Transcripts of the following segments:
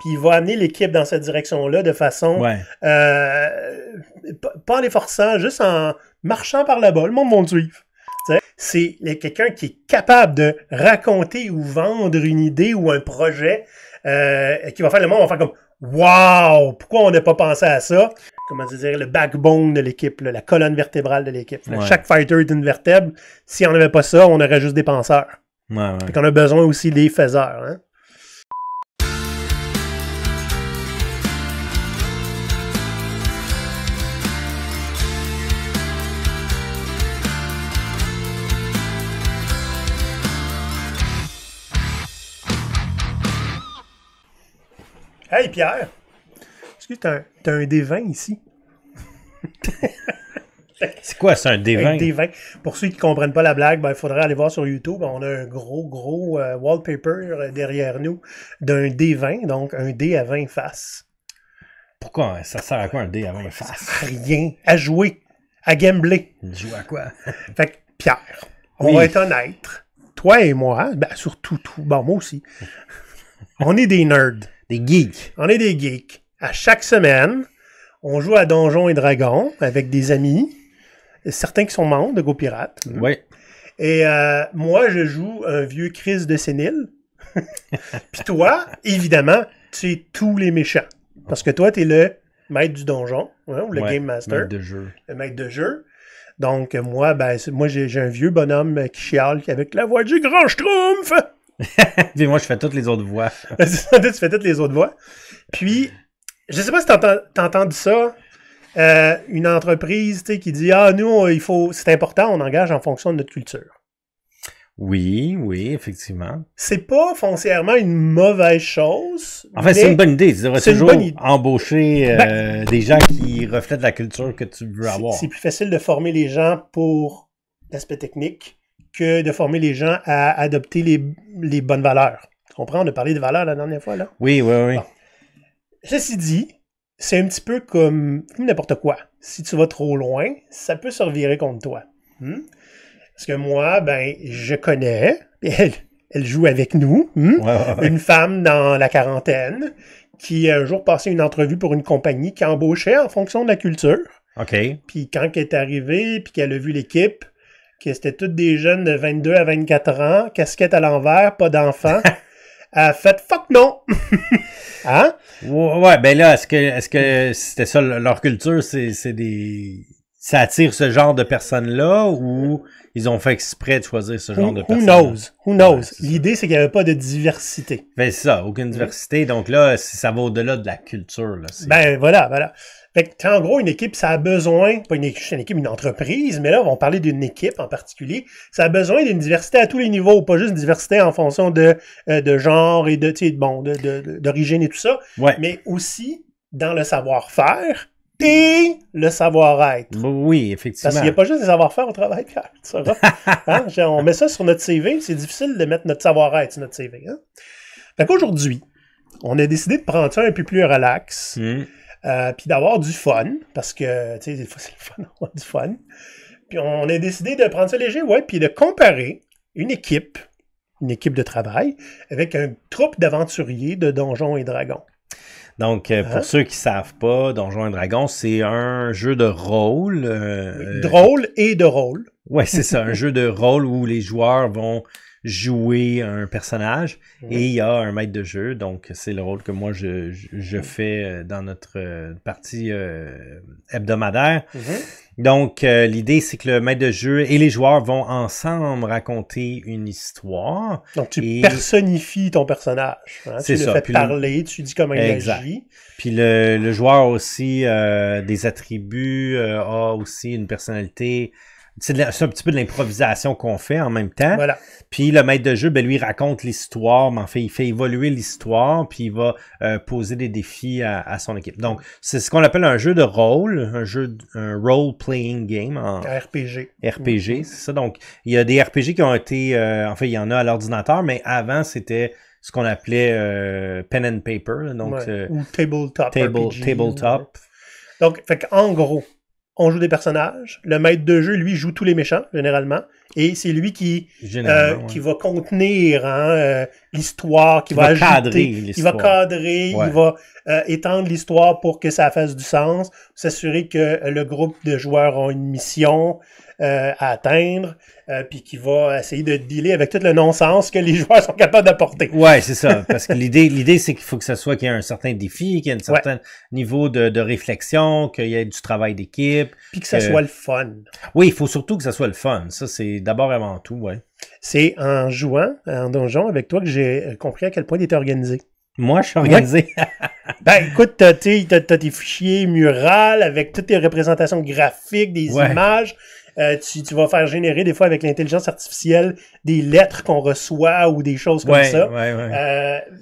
Puis il va amener l'équipe dans cette direction-là de façon... Ouais. Pas en les forçant, juste en marchant par là-bas. Le monde va le suivre. C'est quelqu'un qui est capable de raconter ou vendre une idée ou un projet qui va faire le monde va faire comme « Wow! Pourquoi on n'a pas pensé à ça? » Comment dire, le backbone de l'équipe, la colonne vertébrale de l'équipe. Ouais. Chaque fighter est une vertèbre. Si on n'avait pas ça, on aurait juste des penseurs. Ouais. Fait qu'on a besoin aussi des faiseurs. Hein? Hey Pierre, est-ce que t'as un D20 ici? C'est quoi, c'est un D20? Un D20. Pour ceux qui ne comprennent pas la blague, il faudrait aller voir sur YouTube. On a un gros wallpaper derrière nous d'un D20, donc un dé à 20 faces. Pourquoi? Ça sert à quoi un dé à 20 faces? Rien. À jouer. À gambler. Jouer à quoi? Fait que, Pierre, on va être honnête. Toi et moi, surtout moi aussi, on est des nerds. Des geeks. On est des geeks. À chaque semaine, on joue à Donjons et Dragons avec des amis, certains qui sont membres de GoPirates. Oui. Et moi, je joue un vieux Chris de sénile. Puis toi, évidemment, tu es tous les méchants. Parce que toi, tu es le maître du donjon, hein, ou le Game Master. Maître de jeu. Le maître de jeu. Donc, moi, j'ai un vieux bonhomme qui chiale avec la voix du grand Schtroumpf. Puis moi, je fais toutes les autres voix. Tu fais toutes les autres voix. Puis, je sais pas si t'as entendu ça. Une entreprise qui dit « Ah, nous, c'est important, on engage en fonction de notre culture. » Oui, effectivement. C'est pas foncièrement une mauvaise chose. En fait, c'est une bonne idée. Tu devrais toujours embaucher des gens qui reflètent la culture que tu veux avoir. C'est plus facile de former les gens pour l'aspect technique que de former les gens à adopter les bonnes valeurs. Tu comprends? On a parlé de valeurs la dernière fois, là. Oui. Bon. Ceci dit, c'est un petit peu comme n'importe quoi. Si tu vas trop loin, ça peut se revirer contre toi. Parce que moi, je connais, elle joue avec nous, une femme dans la quarantaine qui a un jour passé une entrevue pour une compagnie qui embauchait en fonction de la culture. OK. Puis quand elle est arrivée, puis qu'elle a vu l'équipe, que c'était tous des jeunes de 22 à 24 ans, casquette à l'envers, pas d'enfants, elle a fait « fuck non! » Hein? Ouais, là, est-ce que c'était ça, leur culture, ça attire ce genre de personnes-là, ou ils ont fait exprès de choisir ce genre de personnes? Who knows? L'idée, c'est qu'il n'y avait pas de diversité. Ben, c'est ça, aucune diversité. Donc là, ça va au-delà de la culture. Là, voilà. Fait que, en gros, une équipe, ça a besoin, pas une équipe, une entreprise, mais là, on va parler d'une équipe en particulier. Ça a besoin d'une diversité à tous les niveaux, pas juste une diversité en fonction de genre et d'origine et tout ça, mais aussi dans le savoir-faire et le savoir-être. Oui, effectivement. Parce qu'il n'y a pas juste des savoir-faire au travail, Pierre. Tu sauras. Hein? On met ça sur notre CV, c'est difficile de mettre notre savoir-être sur notre CV. Hein? Fait qu'aujourd'hui, on a décidé de prendre ça un peu plus relax. Puis d'avoir du fun, parce que, tu sais, des fois, c'est le fun d'avoir du fun. Puis on a décidé de prendre ça léger, puis de comparer une équipe de travail, avec un troupe d'aventuriers de Donjons et Dragons. Donc, pour ceux qui ne savent pas, Donjons et Dragons, c'est un jeu de rôle. Drôle et de rôle. Oui, c'est ça, un jeu de rôle où les joueurs vont jouer un personnage et il y a un maître de jeu, donc c'est le rôle que moi je fais dans notre partie hebdomadaire. Donc l'idée c'est que le maître de jeu et les joueurs vont ensemble raconter une histoire. Donc tu personnifies ton personnage, hein? Tu le fais parler, tu dis comment il agit. Puis le joueur a aussi des attributs, a aussi une personnalité. C'est un petit peu de l'improvisation qu'on fait en même temps. Voilà. Puis le maître de jeu, lui, racconte l'histoire, mais en fait, il fait évoluer l'histoire, puis il va poser des défis à son équipe. Donc, c'est ce qu'on appelle un jeu de rôle, un role-playing game. RPG. RPG, c'est ça. Donc, il y a des RPG qui ont été... en fait, il y en a à l'ordinateur, mais avant, c'était ce qu'on appelait pen and paper. Là, donc, ou tabletop RPG. Tabletop. Donc, en gros, on joue des personnages. Le maître de jeu, lui, joue tous les méchants, généralement. Et c'est lui qui va contenir l'histoire, qui va ajouter, cadrer l'histoire. Il va cadrer, il va étendre l'histoire pour que ça fasse du sens, s'assurer que le groupe de joueurs ont une mission à atteindre, puis qui va essayer de dealer avec tout le non-sens que les joueurs sont capables d'apporter. Ouais, c'est ça. Parce que l'idée, c'est qu'il faut que ça soit qu'il y ait un certain défi, qu'il y ait un certain niveau de réflexion, qu'il y ait du travail d'équipe. Puis que ça soit le fun. Oui, il faut surtout que ça soit le fun. Ça, c'est d'abord avant tout, ouais. C'est en jouant en donjon avec toi que j'ai compris à quel point tu étais organisé. Moi, je suis organisé. Ouais. Ben, écoute, t'as tes fichiers murales avec toutes tes représentations graphiques, des images. Tu vas faire générer des fois avec l'intelligence artificielle des lettres qu'on reçoit ou des choses comme ça.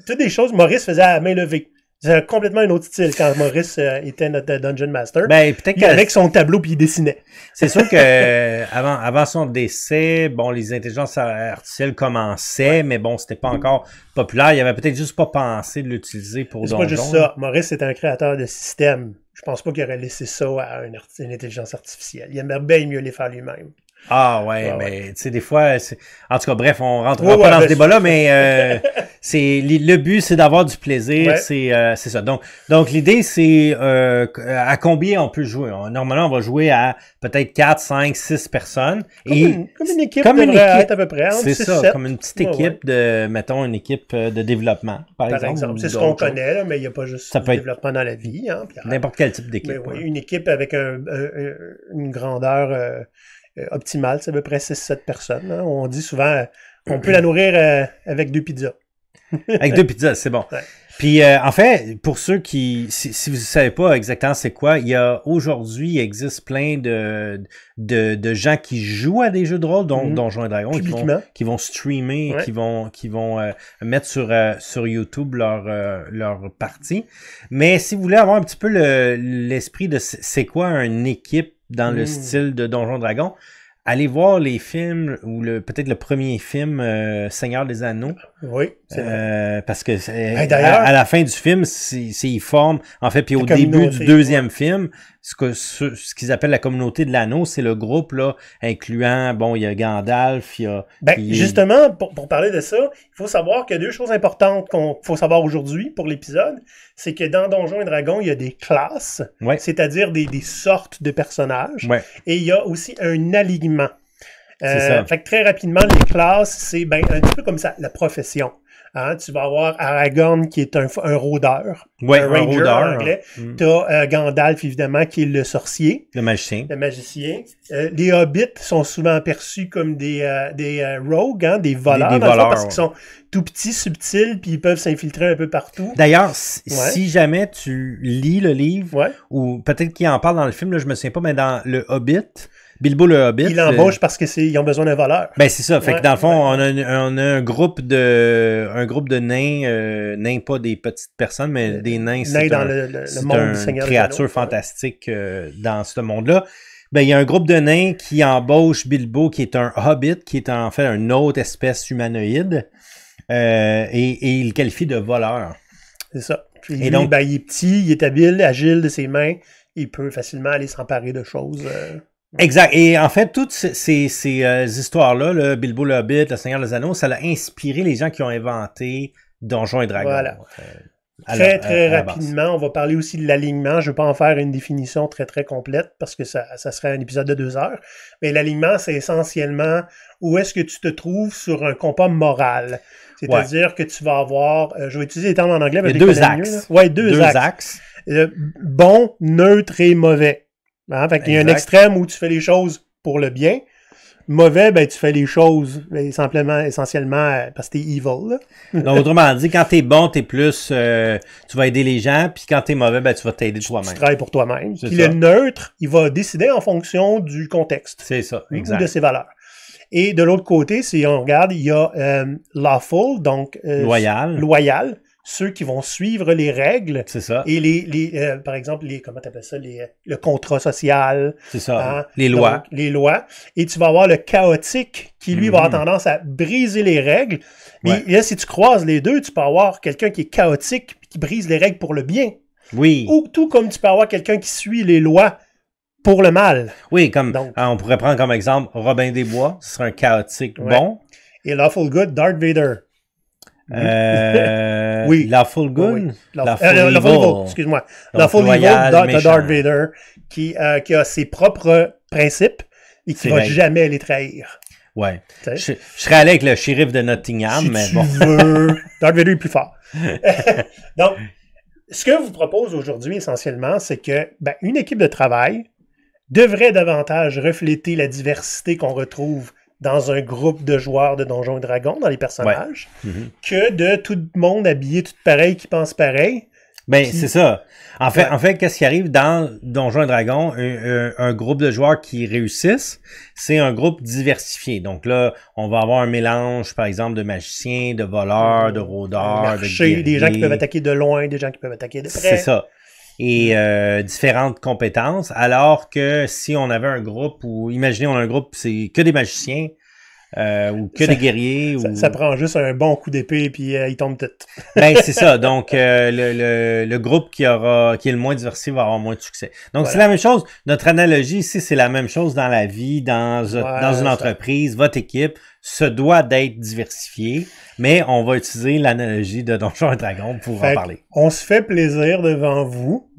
Toutes des choses, Maurice faisait à main levée. C'est complètement un autre style quand Maurice était notre Dungeon Master. Ben, peut-être avec son tableau puis il dessinait. C'est sûr que avant son décès, bon, les intelligences artificielles commençaient, mais bon, c'était pas encore populaire. Il avait peut-être juste pas pensé de l'utiliser pour Donjon. C'est pas juste ça. Maurice est un créateur de système. Je pense pas qu'il aurait laissé ça à une intelligence artificielle. Il aimerait bien mieux les faire lui-même. Ah ouais, mais tu sais, des fois, en tout cas, bref, on rentrera pas dans ce débat-là, mais le but, c'est d'avoir du plaisir, c'est ça. Donc l'idée, c'est à combien on peut jouer. Normalement, on va jouer à peut-être 4, 5, 6 personnes. Comme une équipe être à peu près. C'est ça, 7. comme une petite équipe de, mettons, une équipe de développement, par exemple. C'est ce qu'on connaît, là, mais il n'y a pas juste du développement dans la vie. Hein, n'importe quel type d'équipe. Oui, une équipe avec une grandeur optimale, c'est à peu près 6-7 personnes. Hein. On dit souvent qu'on peut la nourrir avec 2 pizzas. Avec 2 pizzas, c'est bon. Ouais. Puis, en fait, pour ceux qui, si vous ne savez pas exactement c'est quoi, aujourd'hui, il existe plein de gens qui jouent à des jeux de rôle, dont Donjons et Dragons, qui vont streamer, qui vont mettre sur YouTube leur partie. Mais si vous voulez avoir un petit peu l'esprit de c'est quoi une équipe dans le style de Donjons et Dragons, allez voir les films, ou peut-être le premier film, Seigneur des Anneaux. Oui, c'est vrai. Parce que à la fin du film, ils forment, en fait, puis au début du deuxième film, ce qu'ils appellent la communauté de l'anneau, c'est le groupe, là, incluant, bon, il y a Gandalf, il y a... justement, pour parler de ça, il faut savoir qu'il y a 2 choses importantes qu'il faut savoir aujourd'hui pour l'épisode. C'est que dans Donjons et Dragons, il y a des classes, c'est-à-dire des sortes de personnages, et il y a aussi un alignement. Fait que très rapidement, les classes, c'est un petit peu comme ça, la profession. Hein, tu vas avoir Aragorn qui est un rôdeur, un ranger en anglais. T'as Gandalf, évidemment, qui est le sorcier. Le magicien. Les hobbits sont souvent perçus comme des rogues, hein, des voleurs, des voleurs parce qu'ils sont tout petits, subtils, puis ils peuvent s'infiltrer un peu partout. D'ailleurs, si jamais tu lis le livre, ou peut-être qu'il en parle dans le film, là, je me souviens pas, mais dans le Hobbit... Bilbo le Hobbit. Il l'embauche parce qu'ils ont besoin d'un voleur. Ben c'est ça. Fait que dans le fond, on a un groupe de nains, nains pas des petites personnes, mais des nains. C'est dans le monde du Seigneur une créature fantastique dans ce monde-là. Ben il y a un groupe de nains qui embauche Bilbo, qui est un hobbit, qui est en fait une autre espèce humanoïde, et il le qualifie de voleur. C'est ça. Puis lui, donc, il est petit, il est habile, agile de ses mains, il peut facilement aller s'emparer de choses. Exact. Et en fait, toutes ces histoires-là, le Bilbo le Hobbit, le Seigneur des Anneaux, ça a inspiré les gens qui ont inventé Donjons et Dragons. Voilà. Très rapidement, on va parler aussi de l'alignement. Je ne veux pas en faire une définition très, très complète parce que ça serait un épisode de 2 heures. Mais l'alignement, c'est essentiellement où est-ce que tu te trouves sur un compas moral. C'est-à-dire que tu vas avoir... je vais utiliser les termes en anglais. Il y a 2 axes. Oui, deux axes. Bon, neutre et mauvais. Hein? Fait qu'il y a un extrême où tu fais les choses pour le bien. Mauvais, tu fais les choses essentiellement parce que t'es evil. Donc, autrement dit, quand t'es bon, t'es plus... tu vas aider les gens, puis quand t'es mauvais, tu vas t'aider toi-même. Tu travailles pour toi-même. Puis le neutre, il va décider en fonction du contexte. C'est ça, exact. Ou de ses valeurs. Et de l'autre côté, si on regarde, il y a lawful, donc... loyal. Ceux qui vont suivre les règles. C'est ça. Et par exemple, comment t'appelles ça, le contrat social. C'est ça. Hein? Les lois. Donc, les lois. Et tu vas avoir le chaotique qui, lui, va avoir tendance à briser les règles. Mais là, si tu croises les deux, tu peux avoir quelqu'un qui est chaotique qui brise les règles pour le bien. Oui. Ou tout comme tu peux avoir quelqu'un qui suit les lois pour le mal. Oui, comme on pourrait prendre comme exemple Robin des Bois, ce serait un chaotique bon. Et Lawful Good, Darth Vader. Oui. Lawful Good? Oui. Lawful Evil, excuse-moi. Lawful Evil, Darth Vader, qui a ses propres principes et qui va jamais les trahir. Ouais. Je serais allé avec le shérif de Nottingham, si mais tu bon. veux. Darth Vader est plus fort. Donc, ce que je vous propose aujourd'hui, essentiellement, c'est que une équipe de travail devrait davantage refléter la diversité qu'on retrouve dans un groupe de joueurs de Donjons et Dragons, dans les personnages, que de tout le monde habillé tout pareil, qui pense pareil. Ben, c'est ça. En fait, qu'est-ce qui arrive dans Donjons et Dragons? Un groupe de joueurs qui réussissent, c'est un groupe diversifié. Donc là, on va avoir un mélange, par exemple, de magiciens, de voleurs, de rôdeurs, de guerriers. Des gens qui peuvent attaquer de loin, des gens qui peuvent attaquer de près. C'est ça. Et différentes compétences, alors que si on avait un groupe où, imaginez, on a un groupe, c'est que des magiciens, ou que des guerriers. Ça prend juste un bon coup d'épée puis ils tombent tous. Ben, c'est ça. Donc, le groupe qui est le moins diversifié va avoir moins de succès. Donc, c'est la même chose. Notre analogie ici, c'est la même chose dans la vie, dans une entreprise. Votre équipe se doit d'être diversifiée, mais on va utiliser l'analogie de Donjons et Dragons pour en parler. On se fait plaisir devant vous,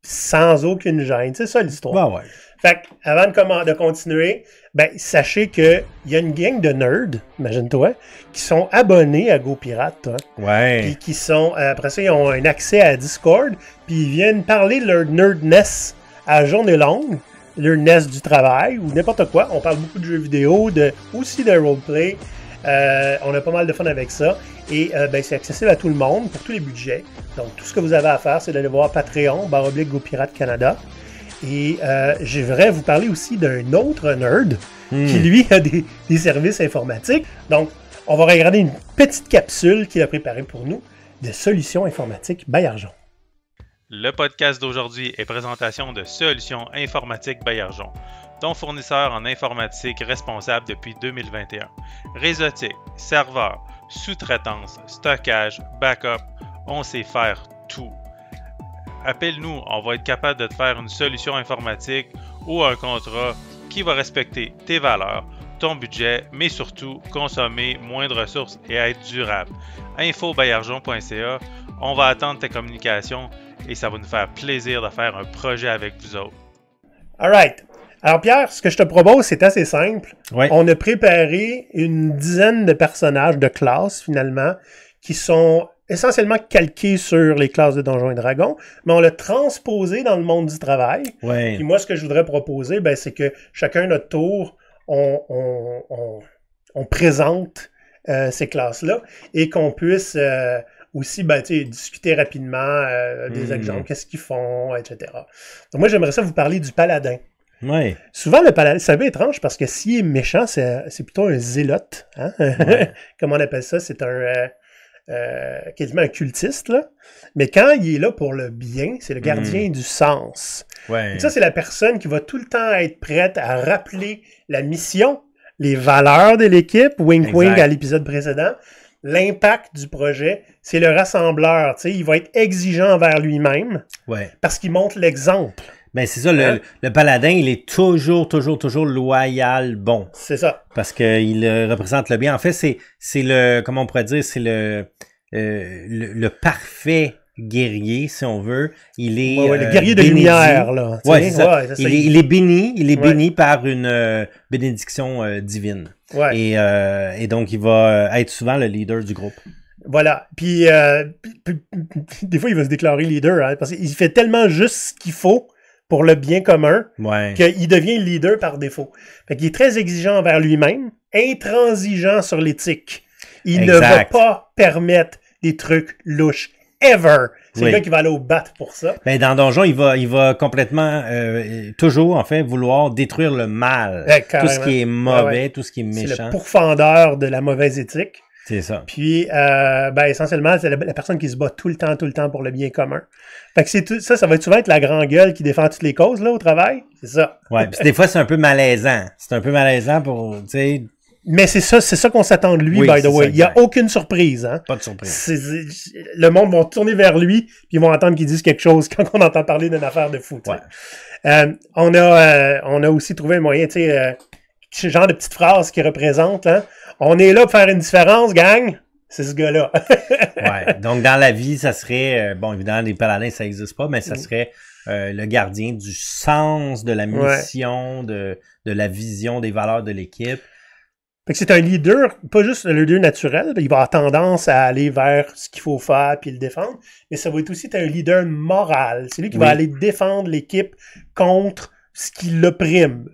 sans aucune gêne. C'est ça l'histoire. Ben ouais. Fait avant de continuer, sachez qu'il y a une gang de nerds, imagine-toi, qui sont abonnés à GoPirate. Ouais. Puis qui sont, après ça, ils ont un accès à Discord, puis ils viennent parler de leur nerdness à journée longue, leur nerdness du travail, ou n'importe quoi. On parle beaucoup de jeux vidéo, aussi de roleplay. On a pas mal de fun avec ça. Et c'est accessible à tout le monde, pour tous les budgets. Donc, tout ce que vous avez à faire, c'est d'aller voir Patreon, /GoPirate Canada. Et j'aimerais vous parler aussi d'un autre nerd qui, lui, a des services informatiques. Donc, on va regarder une petite capsule qu'il a préparée pour nous de Solutions informatiques Baillargeon. Le podcast d'aujourd'hui est présentation de Solutions informatiques Baillargeon, ton fournisseur en informatique responsable depuis 2021. Réseautique, serveur, sous-traitance, stockage, backup, on sait faire tout. Appelle-nous, on va être capable de te faire une solution informatique ou un contrat qui va respecter tes valeurs, ton budget, mais surtout consommer moins de ressources et être durable. info-baillargeon.ca, on va attendre tes communications et ça va nous faire plaisir de faire un projet avec vous autres. Alright. Alors Pierre, ce que je te propose, c'est assez simple. Ouais. On a préparé une dizaine de personnages de classes, finalement, qui sont essentiellement calqués sur les classes de Donjons et Dragons, mais on l'a transposé dans le monde du travail. Ouais. Puis moi, ce que je voudrais proposer, c'est que chacun notre tour, on présente ces classes-là et qu'on puisse aussi discuter rapidement des exemples, qu'est-ce qu'ils font, etc. Donc moi, j'aimerais ça vous parler du paladin. Ouais. Souvent, le paladin, c'est un peu étrange parce que s'il est méchant, c'est plutôt un zélote. Hein? Ouais. Comment on appelle ça? C'est quasiment un cultiste, là. Mais quand il est là pour le bien, c'est le gardien du sens. Ouais. Et ça, c'est la personne qui va tout le temps être prête à rappeler la mission, les valeurs de l'équipe, wink à l'épisode précédent, l'impact du projet. C'est le rassembleur, tu sais, il va être exigeant envers lui-même parce qu'il montre l'exemple. Ben c'est ça, le paladin, il est toujours loyal, bon. C'est ça. Parce qu'il représente le bien. En fait, c'est le, comment on pourrait dire, c'est le parfait guerrier, si on veut. Il est le guerrier de lumière, là. Ouais, c'est ça. Il est béni par une bénédiction divine. Ouais. Et donc, il va être souvent le leader du groupe. Voilà. Puis, des fois, il va se déclarer leader, hein, parce qu'il fait tellement juste ce qu'il faut pour le bien commun, qu'il devient leader par défaut. Fait qu'il est très exigeant envers lui-même, intransigeant sur l'éthique. Il ne va pas permettre des trucs louches. Ever! C'est le gars qui va aller au bat pour ça. Ben, dans Donjon, il va complètement, toujours, en fait, vouloir détruire le mal. Tout ce qui est mauvais, tout ce qui est méchant. C'est le pourfendeur de la mauvaise éthique. C'est ça. Puis, essentiellement, c'est la personne qui se bat tout le temps pour le bien commun. Fait que ça va souvent être la grande gueule qui défend toutes les causes, là, au travail. C'est ça. Ouais, puis des fois, c'est un peu malaisant. C'est un peu malaisant pour, tu sais, Mais c'est ça qu'on s'attend de lui, Oui, by the c'est way. ça, Il n'y a exact. aucune surprise. Hein? Pas de surprise. Le monde va tourner vers lui, puis ils vont entendre qu'il dise quelque chose quand on entend parler d'une affaire de fou. Ouais. On a aussi trouvé un moyen, tu sais, ce genre de petite phrase qui représente, hein? On est là pour faire une différence, gang. C'est ce gars-là. Ouais. Donc, dans la vie, ça serait... bon, évidemment, les paladins, ça n'existe pas, mais ça serait le gardien du sens de la mission, de la vision, des valeurs de l'équipe. Fait que c'est un leader, pas juste un leader naturel, il va avoir tendance à aller vers ce qu'il faut faire puis le défendre, mais ça va être aussi un leader moral. C'est lui qui va aller défendre l'équipe contre ce qui l'opprime.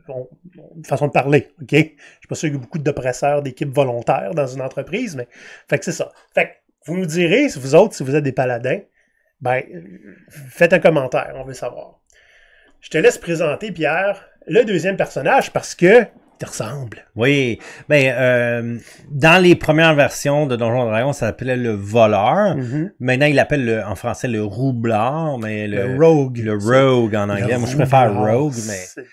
Une façon de parler, OK? Je suis pas sûr qu'il y a beaucoup d'oppresseurs d'équipes volontaires dans une entreprise, mais fait que c'est ça. Fait que vous nous direz, si vous autres, si vous êtes des paladins, ben, faites un commentaire, on veut savoir. Je te laisse présenter, Pierre, le deuxième personnage parce que il te ressemble. Oui. Ben, dans les premières versions de Donjons et Dragons, ça s'appelait le voleur. Maintenant, il l'appelle en français le roublard, mais le rogue. Le rogue en anglais. Moi, je préfère rogue, mais...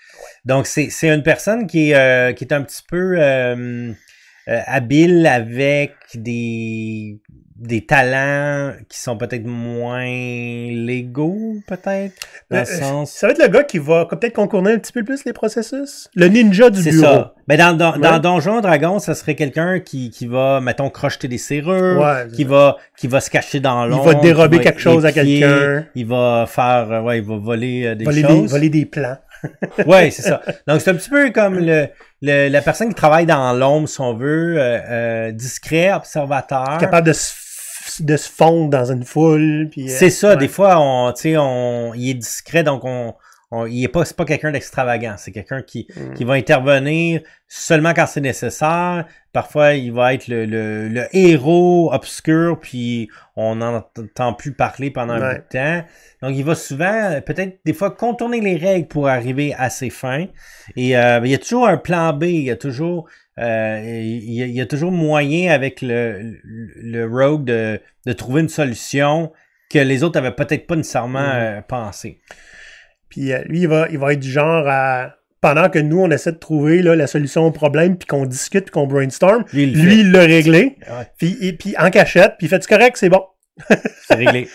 Donc, c'est une personne qui est un petit peu habile avec des talents qui sont peut-être moins légaux, peut-être, dans le sens... Ça va être le gars qui va peut-être contourner un petit peu plus les processus. Le ninja du bureau. C'est ça. Mais dans Donjons et Dragons, ça serait quelqu'un qui va, mettons, crocheter des serrures, qui va se cacher dans l'ombre. Il va dérober quelque chose à quelqu'un. Il va faire, il va voler des choses. Voler des plans. Ouais, c'est ça. Donc, c'est un petit peu comme la personne qui travaille dans l'ombre, si on veut, discret, observateur. Capable de se fondre dans une foule. Puis, c'est ça. Des fois, il est discret, donc c'est pas quelqu'un d'extravagant. C'est quelqu'un qui va intervenir seulement quand c'est nécessaire. Parfois, il va être le héros obscur, puis on n'entend plus parler pendant un bout de temps. Donc, il va souvent, peut-être des fois, contourner les règles pour arriver à ses fins. Et il y a toujours un plan B. Il y a toujours moyen avec le rogue de trouver une solution que les autres n'avaient peut-être pas nécessairement pensé. Puis lui, il va être du genre à... Pendant que nous, on essaie de trouver là, la solution au problème, puis qu'on discute, puis qu'on brainstorm, lui il l'a réglé. Ouais. Puis en cachette, puis il fait « C'est correct, c'est bon. » C'est réglé.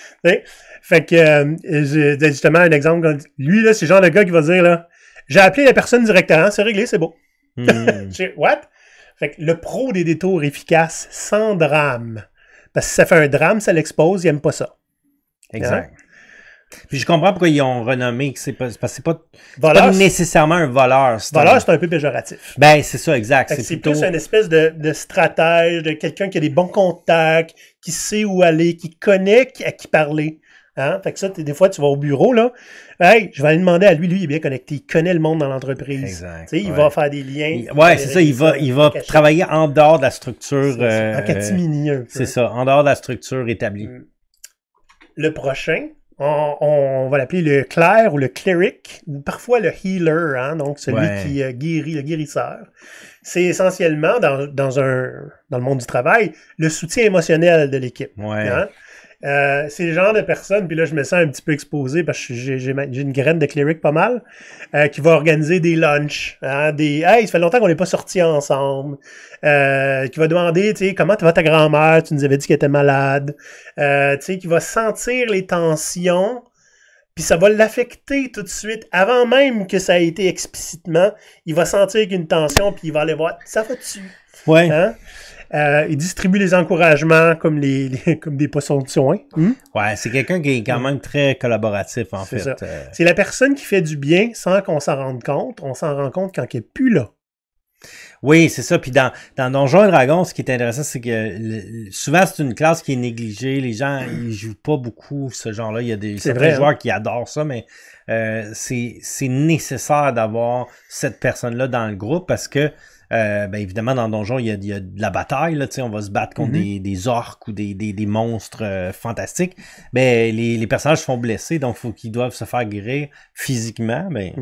Fait que, justement, un exemple, lui, là, c'est le genre de gars qui va dire, là, j'ai appelé la personne directement, c'est réglé, c'est beau. What? Fait que le pro des détours efficaces, sans drame. Parce que si ça fait un drame, ça l'expose, il aime pas ça. Exact. Hein? Puis je comprends pourquoi ils ont renommé que c'est pas nécessairement un voleur. Voleur, c'est un peu péjoratif. Ben, c'est ça, exact. C'est plutôt... plus une espèce de stratège, de quelqu'un qui a des bons contacts, qui sait où aller, qui connaît à qui parler. Hein? Fait que ça, des fois, tu vas au bureau, là. Hey, je vais aller demander à lui, il est bien connecté. Il connaît le monde dans l'entreprise. Exact. Il va faire des liens. C'est ça. Il va travailler en dehors de la structure. En catimini un peu. C'est ça, en dehors de la structure établie. Le prochain, on va l'appeler le clerc ou le cleric, ou parfois le healer, hein? Donc celui qui guérit, le guérisseur. C'est essentiellement, dans le monde du travail, le soutien émotionnel de l'équipe. Ouais. Hein? C'est le genre de personne, puis là je me sens un petit peu exposé parce que j'ai une graine de cleric pas mal, qui va organiser des lunchs, hein, hey, ça fait longtemps qu'on n'est pas sortis ensemble, qui va demander, tu sais, comment va ta grand-mère, tu nous avais dit qu'elle était malade, tu sais, qui va sentir les tensions, puis ça va l'affecter tout de suite, avant même que ça ait été explicitement, il va sentir qu'il y a une tension, puis il va aller voir, ça va-tu? Ouais. Hein? Il distribue les encouragements comme comme des poissons de soin. Ouais, c'est quelqu'un qui est quand même très collaboratif, en fait. C'est la personne qui fait du bien sans qu'on s'en rende compte. On s'en rend compte quand il n'est plus là. Oui, c'est ça. Puis dans Donjons et Dragons, ce qui est intéressant, c'est que souvent, c'est une classe qui est négligée. Les gens, ils jouent pas beaucoup ce genre-là. Il y a des joueurs qui adorent ça, mais c'est nécessaire d'avoir cette personne-là dans le groupe parce que ben évidemment, dans Donjon, il y a de la bataille, là, on va se battre contre des orques ou des monstres fantastiques. Ben, les personnages se font blessés, donc il faut qu'ils doivent se faire guérir physiquement, mais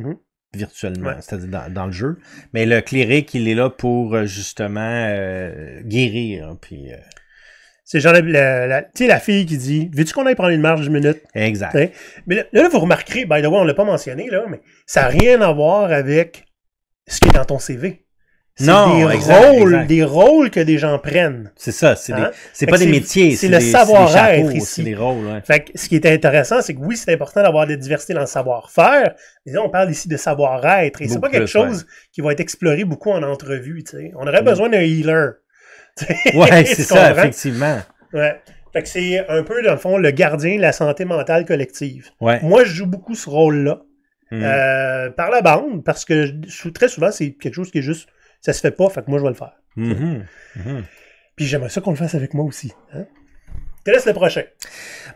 virtuellement, c'est-à-dire dans le jeu. Mais le cléric, il est là pour justement guérir. Puis, c'est genre la fille qui dit « Veux-tu qu'on aille prendre une marche 10 minutes? » Exact. T'sais? Mais là, vous remarquerez, by the way, on l'a pas mentionné, là, mais ça n'a rien à voir avec ce qui est dans ton CV. C'est Non, des rôles que des gens prennent. C'est ça, c'est pas des métiers, c'est le savoir-être ici. C'est les rôles, ouais. Fait que ce qui est intéressant, c'est que oui, c'est important d'avoir de la diversité dans le savoir-faire, mais là, on parle ici de savoir-être, et c'est pas quelque chose qui va être exploré beaucoup en entrevue, tu sais. On aurait besoin d'un healer. Ouais, c'est ça, effectivement. Ouais. Fait que c'est un peu, dans le fond, le gardien de la santé mentale collective. Ouais. Moi, je joue beaucoup ce rôle-là. Par la bande, parce que très souvent, c'est quelque chose qui est juste, ça se fait pas, fait que moi, je vais le faire. Puis j'aimerais ça qu'on le fasse avec moi aussi. Hein? Je te laisse le prochain.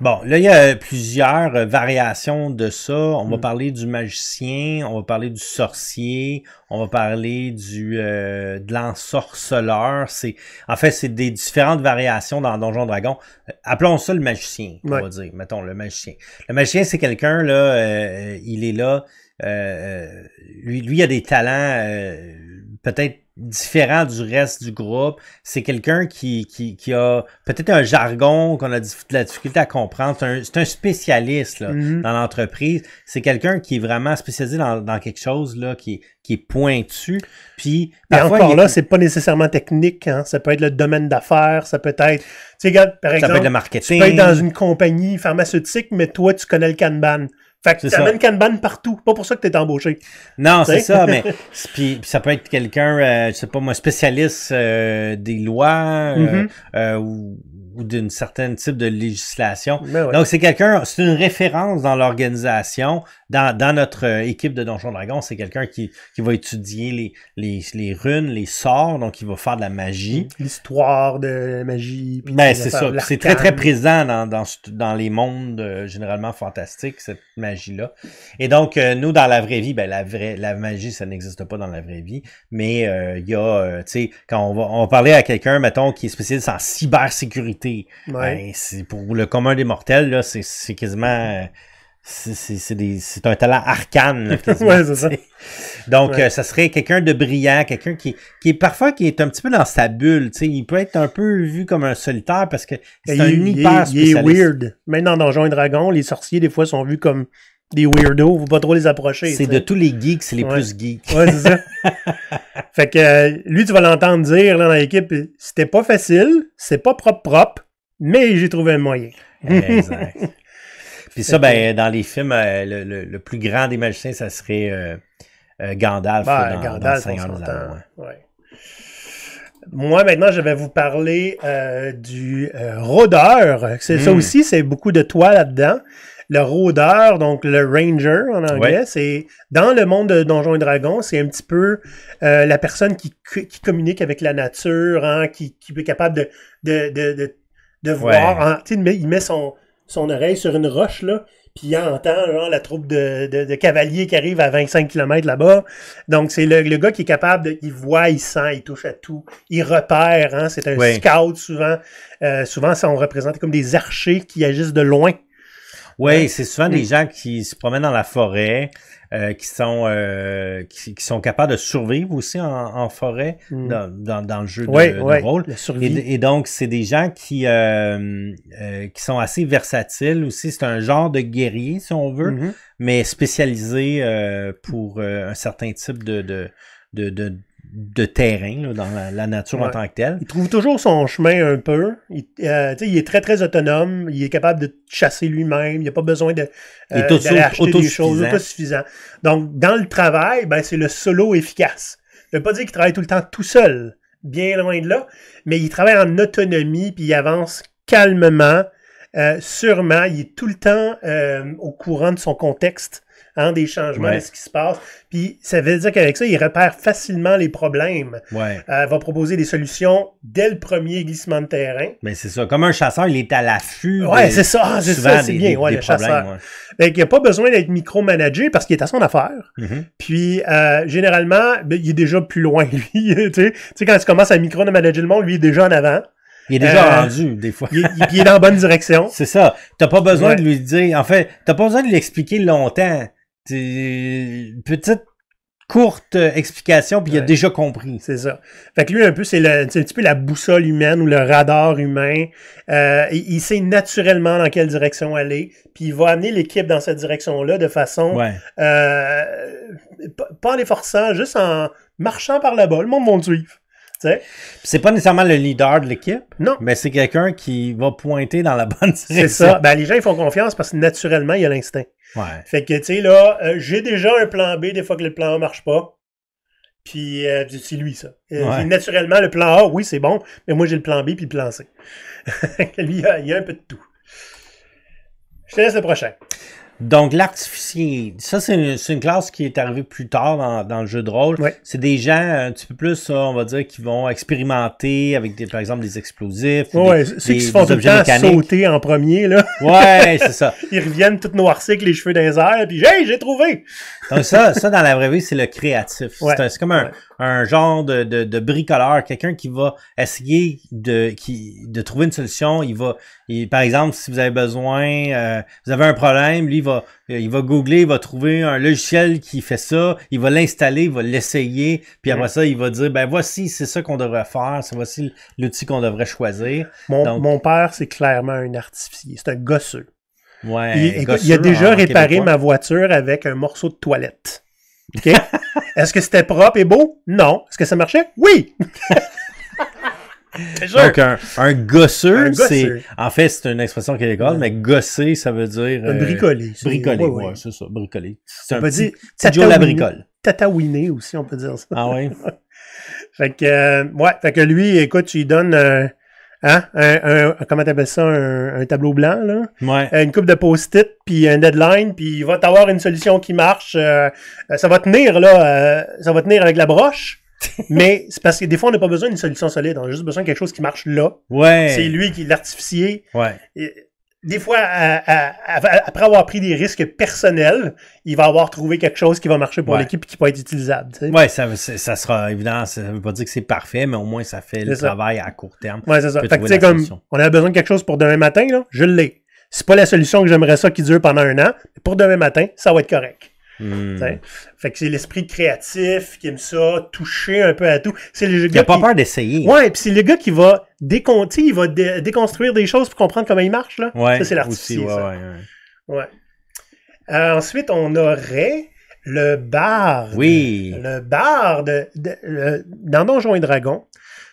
Bon, là, il y a plusieurs variations de ça. On va parler du magicien, on va parler du sorcier, on va parler de l'ensorceleur. En fait, c'est des différentes variations dans Donjon Dragon. Appelons ça le magicien, on va dire. Mettons, le magicien. Le magicien, c'est quelqu'un, là, il est là, lui, il a des talents peut-être différents du reste du groupe. C'est quelqu'un qui a peut-être un jargon qu'on a de la difficulté à comprendre. C'est un spécialiste là, dans l'entreprise. C'est quelqu'un qui est vraiment spécialisé dans quelque chose là, qui est pointu. Puis parfois, encore là, c'est pas nécessairement technique. Hein? Ça peut être le domaine d'affaires, ça peut être... Tu sais, regarde, par exemple, ça peut être le marketing. Tu peux être dans une compagnie pharmaceutique, mais toi, tu connais le Kanban. Fait que tu amènes Kanban partout. Pas pour ça que tu es embauché. Non, c'est ça, mais puis ça peut être quelqu'un, je sais pas moi, spécialiste des lois ou d'une certaine type de législation. Donc, c'est une référence dans l'organisation. Dans notre équipe de Donjon Dragon, c'est quelqu'un qui va étudier les runes, les sorts, donc il va faire de la magie. L'histoire de magie. Ben, c'est ça. C'est très, très présent dans les mondes généralement fantastiques, cette magie-là. Et donc, nous, dans la vraie vie, ben la magie, ça n'existe pas dans la vraie vie. Mais il y a, tu sais, quand on va parler à quelqu'un, mettons, qui est spécialiste en cybersécurité, ben, c'est pour le commun des mortels, là, c'est quasiment... C'est un talent arcane. Là, ouais, c'est ça. Donc, ça serait quelqu'un de brillant, quelqu'un qui est un petit peu dans sa bulle. T'sais. Il peut être un peu vu comme un solitaire parce que c'est un hyper spécialiste. Il est weird. Même dans Donjons et Dragons, les sorciers, des fois, sont vus comme des weirdos. Faut pas trop les approcher. C'est de tous les geeks, c'est les plus geeks. Ouais, c'est ça. Fait que lui, tu vas l'entendre dire là, dans l'équipe, c'était pas facile, c'est pas propre, mais j'ai trouvé un moyen. Exact. Puis ça, ben, dans les films, le plus grand des magiciens, ça serait Gandalf dans Seigneur des Anneaux. Ouais. Moi, maintenant, je vais vous parler du rôdeur. Ça aussi, c'est beaucoup de toi là-dedans. Le rôdeur, donc le ranger en anglais, c'est dans le monde de Donjons et Dragons, c'est un petit peu la personne qui communique avec la nature, hein, qui est capable de voir. Hein, il met son oreille sur une roche, là, puis il entend genre, la troupe de cavaliers qui arrive à 25 km là-bas. Donc, c'est le gars qui est capable il voit, il sent, il touche à tout. Il repère, hein, c'est un scout souvent. Souvent, ça, on représente comme des archers qui agissent de loin. Oui, c'est souvent des gens qui se promènent dans la forêt, qui sont capables de survivre aussi en forêt dans le jeu de rôle. Et donc, c'est des gens qui sont assez versatiles aussi. C'est un genre de guerrier, si on veut, mais spécialisé pour un certain type de terrain là, dans la nature en tant que telle. Il trouve toujours son chemin un peu. Il est très, très autonome. Il est capable de chasser lui-même. Il n'a pas besoin d'aller acheter des choses. Autosuffisant. Donc, dans le travail, ben, c'est le solo efficace. Ça ne veut pas dire qu'il travaille tout le temps tout seul. Bien loin de là. Mais il travaille en autonomie puis il avance calmement. Sûrement. Il est tout le temps au courant de son contexte. Hein, des changements de ce qui se passe. Puis ça veut dire qu'avec ça, il repère facilement les problèmes. Va proposer des solutions dès le premier glissement de terrain. Mais c'est ça. Comme un chasseur, il est à l'affût. C'est ça. C'est bien. Le chasseur. Il n'y a pas besoin d'être micromanagé parce qu'il est à son affaire. Puis généralement, il est déjà plus loin, lui. Tu sais, quand tu commences à micromanager le monde, lui, il est déjà en avant. Il est déjà rendu, des fois. il est dans la bonne direction. C'est ça. T'as pas besoin de lui dire... En fait, t'as pas besoin de lui expliquer longtemps. Petite, courte explication, puis il a déjà compris. C'est ça. Fait que lui, un peu, c'est un petit peu la boussole humaine ou le radar humain. Il sait naturellement dans quelle direction aller, puis il va amener l'équipe dans cette direction-là de façon... pas en les forçant, juste en marchant par là-bas, le monde va le suivre. C'est pas nécessairement le leader de l'équipe, non, mais c'est quelqu'un qui va pointer dans la bonne direction. C'est ça. Ben, les gens, ils font confiance parce que naturellement, il y a l'instinct. Ouais. Fait que, tu sais, là, j'ai déjà un plan B des fois que le plan A marche pas. Puis, c'est lui, ça. Ouais. Naturellement, le plan A, oui, c'est bon, mais moi, j'ai le plan B puis le plan C. Lui, il y a un peu de tout. Je te laisse le prochain. Donc, l'artificier, ça, c'est une classe qui est arrivée plus tard dans le jeu de rôle. Ouais. C'est des gens un petit peu plus, on va dire, qui vont expérimenter avec, par exemple, des explosifs. Ouais, ceux qui se font tout le temps sauter en premier, là. Ouais, c'est ça. Ils reviennent tout noircis avec les cheveux dans les airs, puis hey, j'ai trouvé! Donc ça, dans la vraie vie, c'est le créatif. Ouais. C'est comme un genre de bricoleur, quelqu'un qui va essayer de trouver une solution. Par exemple, si vous avez besoin, vous avez un problème, lui, il va googler, il va trouver un logiciel qui fait ça, il va l'installer, il va l'essayer, puis après ça, il va dire, ben voici, c'est ça qu'on devrait faire, voici l'outil qu'on devrait choisir. Mon père, c'est clairement un artificier, c'est un gosseux. Ouais, il a déjà réparé ma voiture avec un morceau de toilette. OK? Est-ce que c'était propre et beau? Non. Est-ce que ça marchait? Oui! Donc, un gosseux, en fait, c'est une expression québécoise, mais gosser, ça veut dire... bricoler. Bricoler, ouais, c'est ça, bricoler. C'est on peut dire Joe la bricole. Tatouiner aussi, on peut dire ça. Ah oui? Fait que lui, écoute, tu lui donnes comment t'appelles ça, un tableau blanc, là? Ouais. Une coupe de post-it, puis un deadline, puis il va t'avoir une solution qui marche. Ça va tenir, là, ça va tenir avec la broche. Mais c'est parce que des fois, on n'a pas besoin d'une solution solide. On a juste besoin de quelque chose qui marche là. Ouais. C'est lui qui est l'artificier. Ouais. Des fois, après avoir pris des risques personnels, il va avoir trouvé quelque chose qui va marcher pour l'équipe et qui peut être utilisable. Tu sais. Ouais, ça sera évident. Ça veut pas dire que c'est parfait, mais au moins, ça fait le travail à court terme. Ouais, c'est ça. Fait que tu sais, comme on a besoin de quelque chose pour demain matin, là, je l'ai. C'est pas la solution que j'aimerais ça qui dure pendant un an, mais pour demain matin, ça va être correct. Fait que c'est l'esprit créatif qui aime ça, toucher un peu à tout. C'est le il n'a pas peur d'essayer. Ouais, puis c'est le gars qui va déconstruire des choses pour comprendre comment il marche, là. Ouais, ça, c'est l'artificier. Ouais. Ensuite, on aurait le barde. Oui. Le barde dans Donjons et Dragons.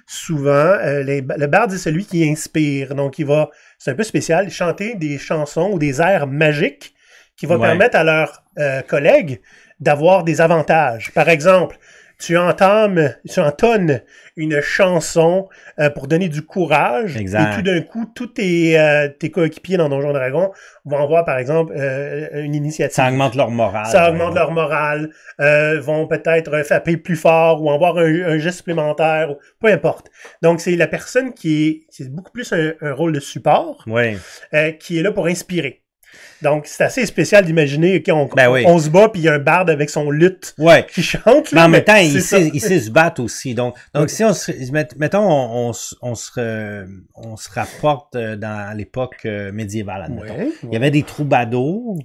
Souvent, le barde, c'est celui qui inspire. Donc, c'est un peu spécial, chanter des chansons ou des airs magiques qui va permettre à leurs collègues d'avoir des avantages. Par exemple, tu entonnes une chanson pour donner du courage. Exact. Et tout d'un coup, tous tes coéquipiers dans Donjons et Dragons vont avoir, par exemple, une initiative. Ça augmente leur morale. Ça augmente leur morale. Vont peut-être frapper plus fort ou avoir un geste supplémentaire. Peu importe. Donc, c'est la personne c'est beaucoup plus un rôle de support qui est là pour inspirer. Donc, c'est assez spécial d'imaginer qu'on se bat puis il y a un barde avec son luth qui chante. Mais en même temps, il sait se battre aussi. Donc si mettons, on se rapporte à l'époque médiévale, admettons. Il y avait des troubadours.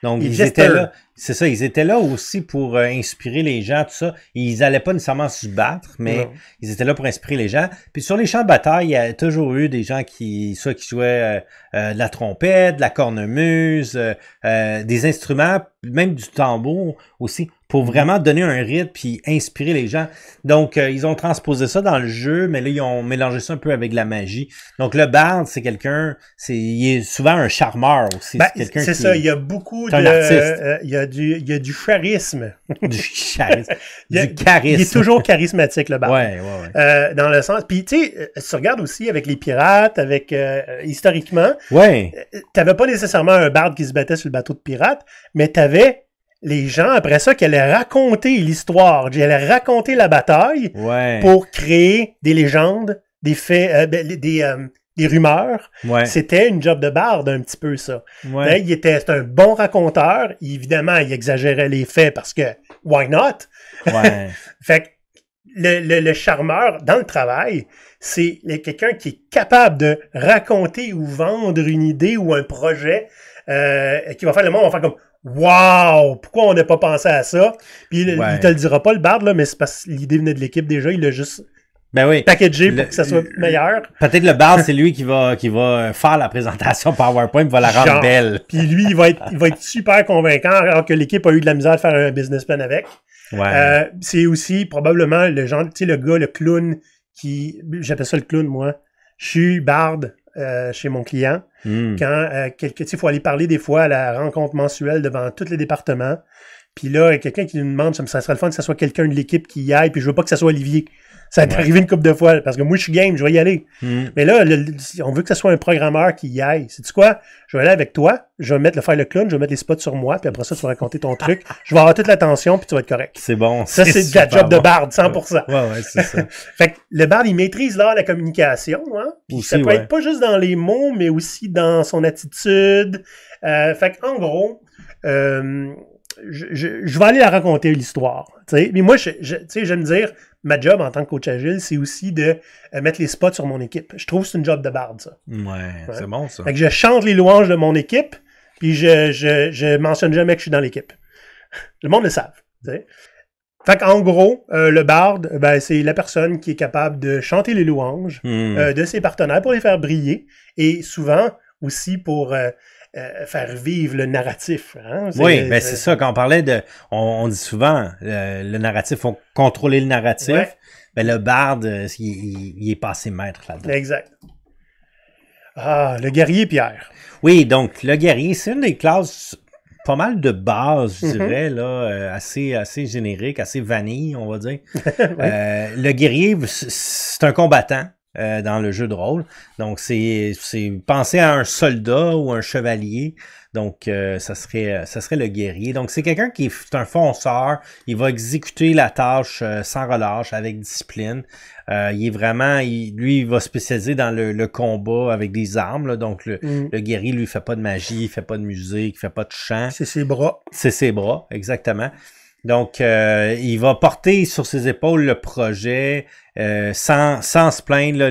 Donc, ils étaient là. C'est ça, ils étaient là aussi pour inspirer les gens, tout ça. Ils allaient pas nécessairement se battre, mais ils étaient là pour inspirer les gens. Puis sur les champs de bataille, il y a toujours eu des gens qui jouaient de la trompette, de la cornemuse, des instruments, même du tambour aussi, pour vraiment donner un rythme puis inspirer les gens. Donc, ils ont transposé ça dans le jeu, mais là, ils ont mélangé ça un peu avec la magie. Donc, le barde, c'est quelqu'un, il est souvent un charmeur aussi. C'est ça, il y a beaucoup il y a du charisme. Du charisme. Du charisme. Il est toujours charismatique, le barde. Ouais. Dans le sens... Puis, tu sais, tu regardes aussi avec les pirates, historiquement, t'avais pas nécessairement un barde qui se battait sur le bateau de pirates, mais t'avais les gens, après ça, qui allaient raconter l'histoire, qui allaient raconter la bataille pour créer des légendes, des faits, des rumeurs. C'était une job de barde, un petit peu, ça. C'était un bon raconteur. Évidemment, il exagérait les faits parce que, why not? Fait que le charmeur, dans le travail, c'est quelqu'un qui est capable de raconter ou vendre une idée ou un projet qui va faire le monde va faire comme wow! Pourquoi on n'a pas pensé à ça? Puis il te le dira pas, le barde, là, mais c'est parce que l'idée venait de l'équipe déjà, il l'a juste Ben oui. packagé pour que ça soit meilleur. Peut-être le bard, c'est lui qui va faire la présentation PowerPoint, va la rendre belle. Puis lui, il va être super convaincant, alors que l'équipe a eu de la misère à faire un business plan avec. Ouais. C'est aussi probablement le genre, tu sais, le gars, le clown, j'appelle ça le clown, moi. Je suis barde chez mon client. Quand il faut aller parler des fois à la rencontre mensuelle devant tous les départements. Puis là, quelqu'un qui nous demande, ça serait le fun que ça soit quelqu'un de l'équipe qui y aille, puis je veux pas que ça soit Olivier. Ça est arrivé une couple de fois, parce que moi, je suis game, je vais y aller. Mais là, on veut que ce soit un programmeur qui y aille. Sais-tu quoi? Je vais aller avec toi, je vais faire le clown, je vais mettre les spots sur moi, puis après ça, tu vas raconter ton truc. Je vais avoir toute l'attention, puis tu vas être correct. C'est bon. Ça, c'est de la job de barde, 100%. Ouais, c'est ça. Fait que le barde, il maîtrise l'art de la communication, hein. Puis ça peut être pas juste dans les mots, mais aussi dans son attitude. Fait qu'en gros, je vais aller la raconter l'histoire. T'sais. Mais moi, j'aime dire, ma job en tant que coach agile, c'est aussi de mettre les spots sur mon équipe. Je trouve que c'est une job de barde, ça. Ouais, c'est bon, ça. Fait que je chante les louanges de mon équipe, puis je mentionne jamais que je suis dans l'équipe. Le monde le savent. T'sais. Fait qu'en gros, le barde, ben, c'est la personne qui est capable de chanter les louanges de ses partenaires pour les faire briller, et souvent aussi pour faire vivre le narratif. Hein? Oui, ben c'est ça. Quand on parlait on dit souvent, le narratif, faut contrôler le narratif. Ouais. Ben le barde, il est passé maître là-dedans. Exact. Ah, le guerrier Pierre. Oui, donc le guerrier, c'est une des classes pas mal de base, je dirais, là, assez générique, assez vanille, on va dire. Le guerrier, c'est un combattant. Dans le jeu de rôle. Donc, c'est penser à un soldat ou un chevalier. Donc, ça serait le guerrier. Donc, c'est quelqu'un qui est un fonceur. Il va exécuter la tâche sans relâche, avec discipline. Il est vraiment... lui, il va spécialiser dans le combat avec des armes. Là. Donc, le guerrier, lui, il fait pas de magie, il fait pas de musique, il fait pas de chant. C'est ses bras. C'est ses bras, exactement. Donc, il va porter sur ses épaules le projet sans se plaindre. Là,